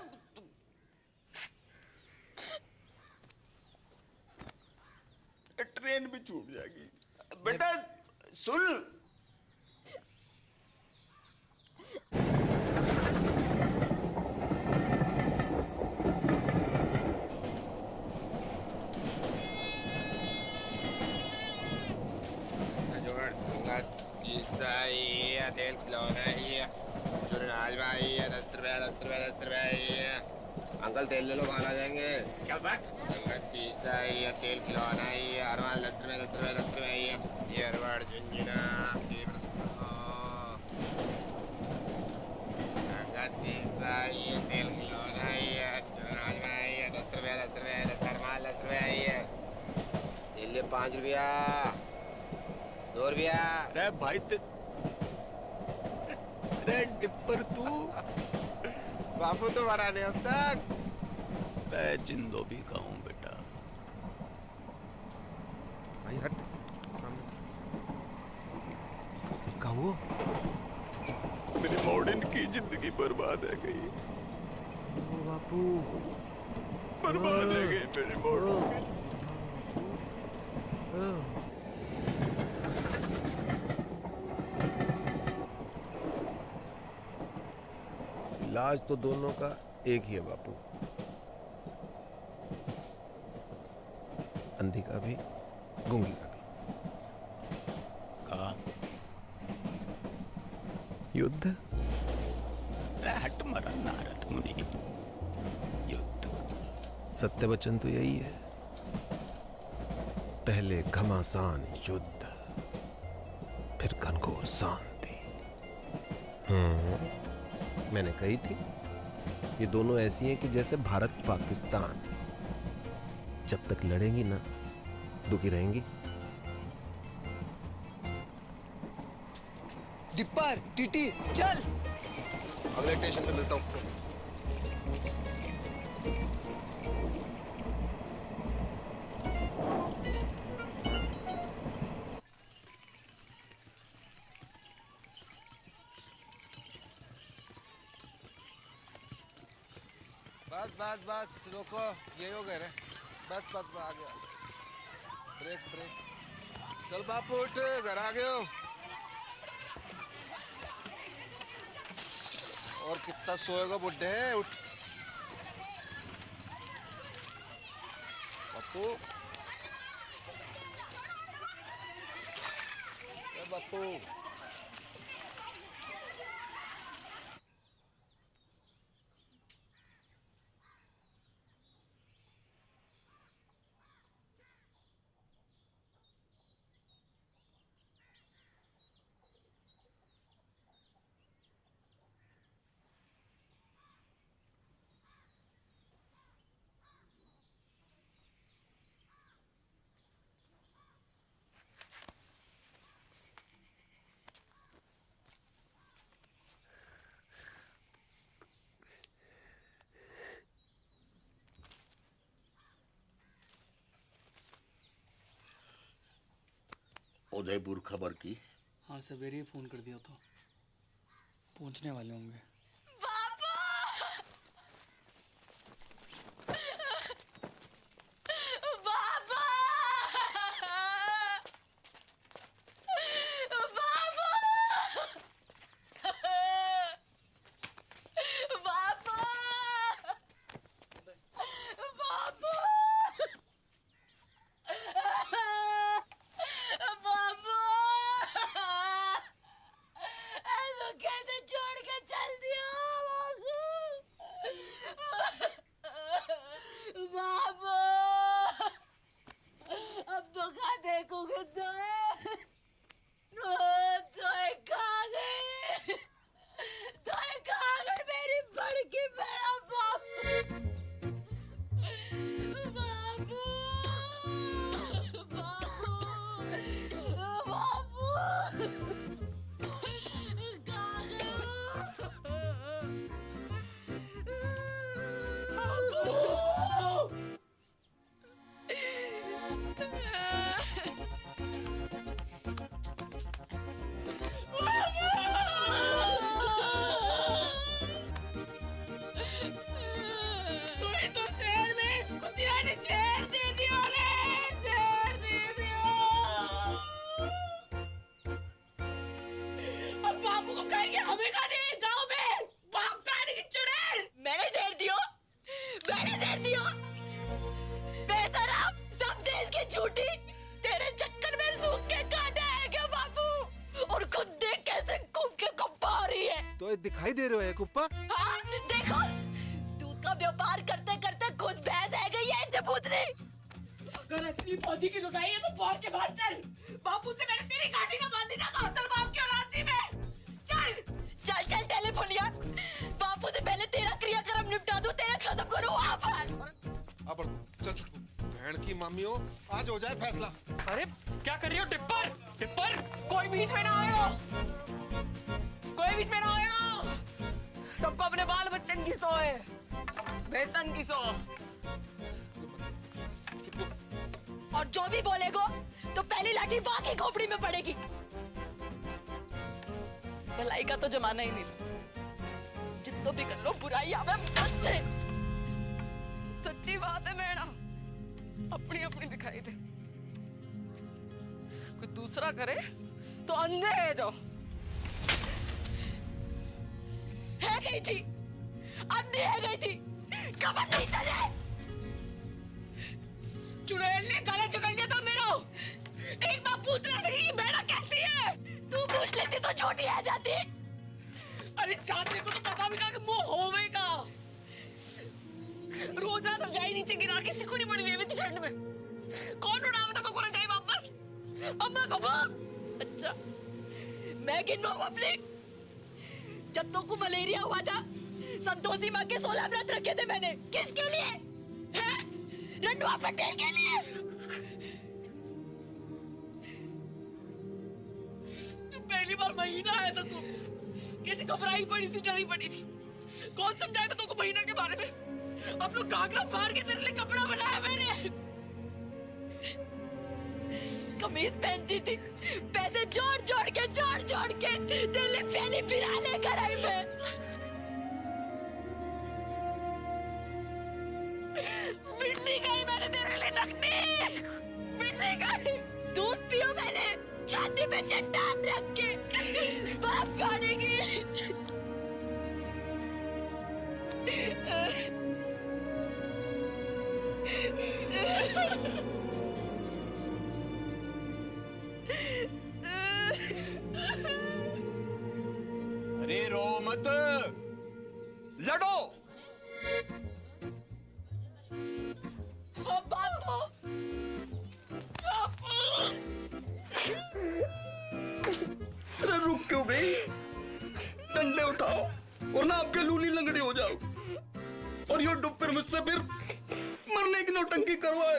ट्रेन भी छूट जाएगी। बेटा सुन, तेल खिलौना है, चुनाज भाई 10 रुपया 10 रुपया 10 रुपया। अंकल तेल ले लो, खाना जाएंगे। क्या बात? शीशा है, तेल खिलौना है, अरवाल 10 रुपया 10 रुपया 10 रुपया है। ये अरवाड़ झुंझुना शीशा है, तेल खिलौना है, चुनाज भाई 10 रुपया 10 रुपया 10 अरवाल 10 रुपया है। तेल ले 5 रुपया 2 रुपया। अरे भाई टिप्पर तू बापू तो मरा नहीं अब तक। मैं जिंदो भी कहूँ बेटा। भाई हट। कहो मेरी मॉडर्न की जिंदगी बर्बाद है गई। ओ बापू बर्बाद है गई मेरी मॉडर्न की। इलाज तो दोनों का एक ही है बापू, अंधी का भी गूंगी का भी। कहा युद्ध। हट मरा नारद मुनि। युद्ध सत्य वचन तो यही है, पहले घमासान युद्ध, फिर घनघोर शांति। मैंने कही थी ये दोनों ऐसी हैं कि जैसे भारत पाकिस्तान, जब तक लड़ेंगी ना दुखी रहेंगी। डिप्पर टीटी चल। अगले स्टेशन पे मिलता हूँ। बस बस बस रोको, यही हो गए रे। बस बस आ गया। Brake brake. चल बापू उठ, घर आ गए हो। और कितना सोएगा बुड्ढे, उठ। बापू बापू उदयपुर खबर की? हाँ सवेरे ही फोन कर दिया तो पहुंचने वाले होंगे। दिखाई दे रहे हो एक ऊपर? हाँ, देखो दूध का व्यापार करते करते खुद भैंस है गई है जबूतनी। अगर असली पौधी की लुगाई है तो बाहर के बाहर चल। बापू से मैंने तेरी गाड़ी ना बांधी ना तो असल बाप की औलाद थी मैं। चल चल चल टेलीफोनिया, बापू से पहले तेरा क्रियाक्रम निपटा दूं, तेरा खत्म करूं वहाँ पर। अब चल छुटकू, बहन की मम्मी हो, आज हो जाए फैसला। अरे क्या कर रही हो टिप्पर? टिप्पर कोई बीच में ना आएगा, कोई बीच में ना आएगा। सबको अपने बाल बच्चन की सो है, बेसन की सो। और जो भी बोलेगो तो पहली लाठी वहां की खोपड़ी में पड़ेगी। भलाई का तो जमाना ही नहीं, जितना भी कर लो बुराई आवे बस से। सच्ची बात है मैडम, अपनी अपनी दिखाई दे, कोई दूसरा करे तो अंधे है जो है गई थी, अंधी है गई थी, कबर नहीं चले। चुड़ैल ने गले जकड़ लिया था मेरा। एक बार पूछ ले सकी कि बेड़ा कैसी है? तू पूछ लेती तो छोटी आ जाती। अरे चाहते को तो पता भी ना कि मुंह होवेगा। रोज रात रजाई नीचे गिरा के सिकुड़ी पड़ी हुई थी ठंड में। कौन उड़ावे था तो को रजाई वापस? अम्मा को बोल। अच्छा मैं गिनूं अपने? जब तो को मलेरिया हुआ था, संतोषी माँ के 16 व्रत रखे थे मैंने। किसके लिए? हैं? रंडवा पटेल के लिए। पहली बार महीना आया था तू, कैसे घबराई पड़ी थी, डरी पड़ी थी। कौन समझाया था तुमको महीना के बारे में? अब लोग घाघरा फाड़ के तेरे लिए कपड़ा बनाया मैंने। कमीज पहनती थी, पैसे जोड़ जोड़ के तेरे लिए पहली बिरा लेकर आई मैं। अग्नि मिलने गई। दूध पियो मैंने छाती पे चट्टान रख के बाप खाने की। अरे रो मत, लड़ो। बापू, अरे रुक क्यों गई? डंडे उठाओ वरना आपके लूली लंगड़ी हो जाओ और ये डुब फिर मुझसे फिर मरने की नौटंकी करवाए।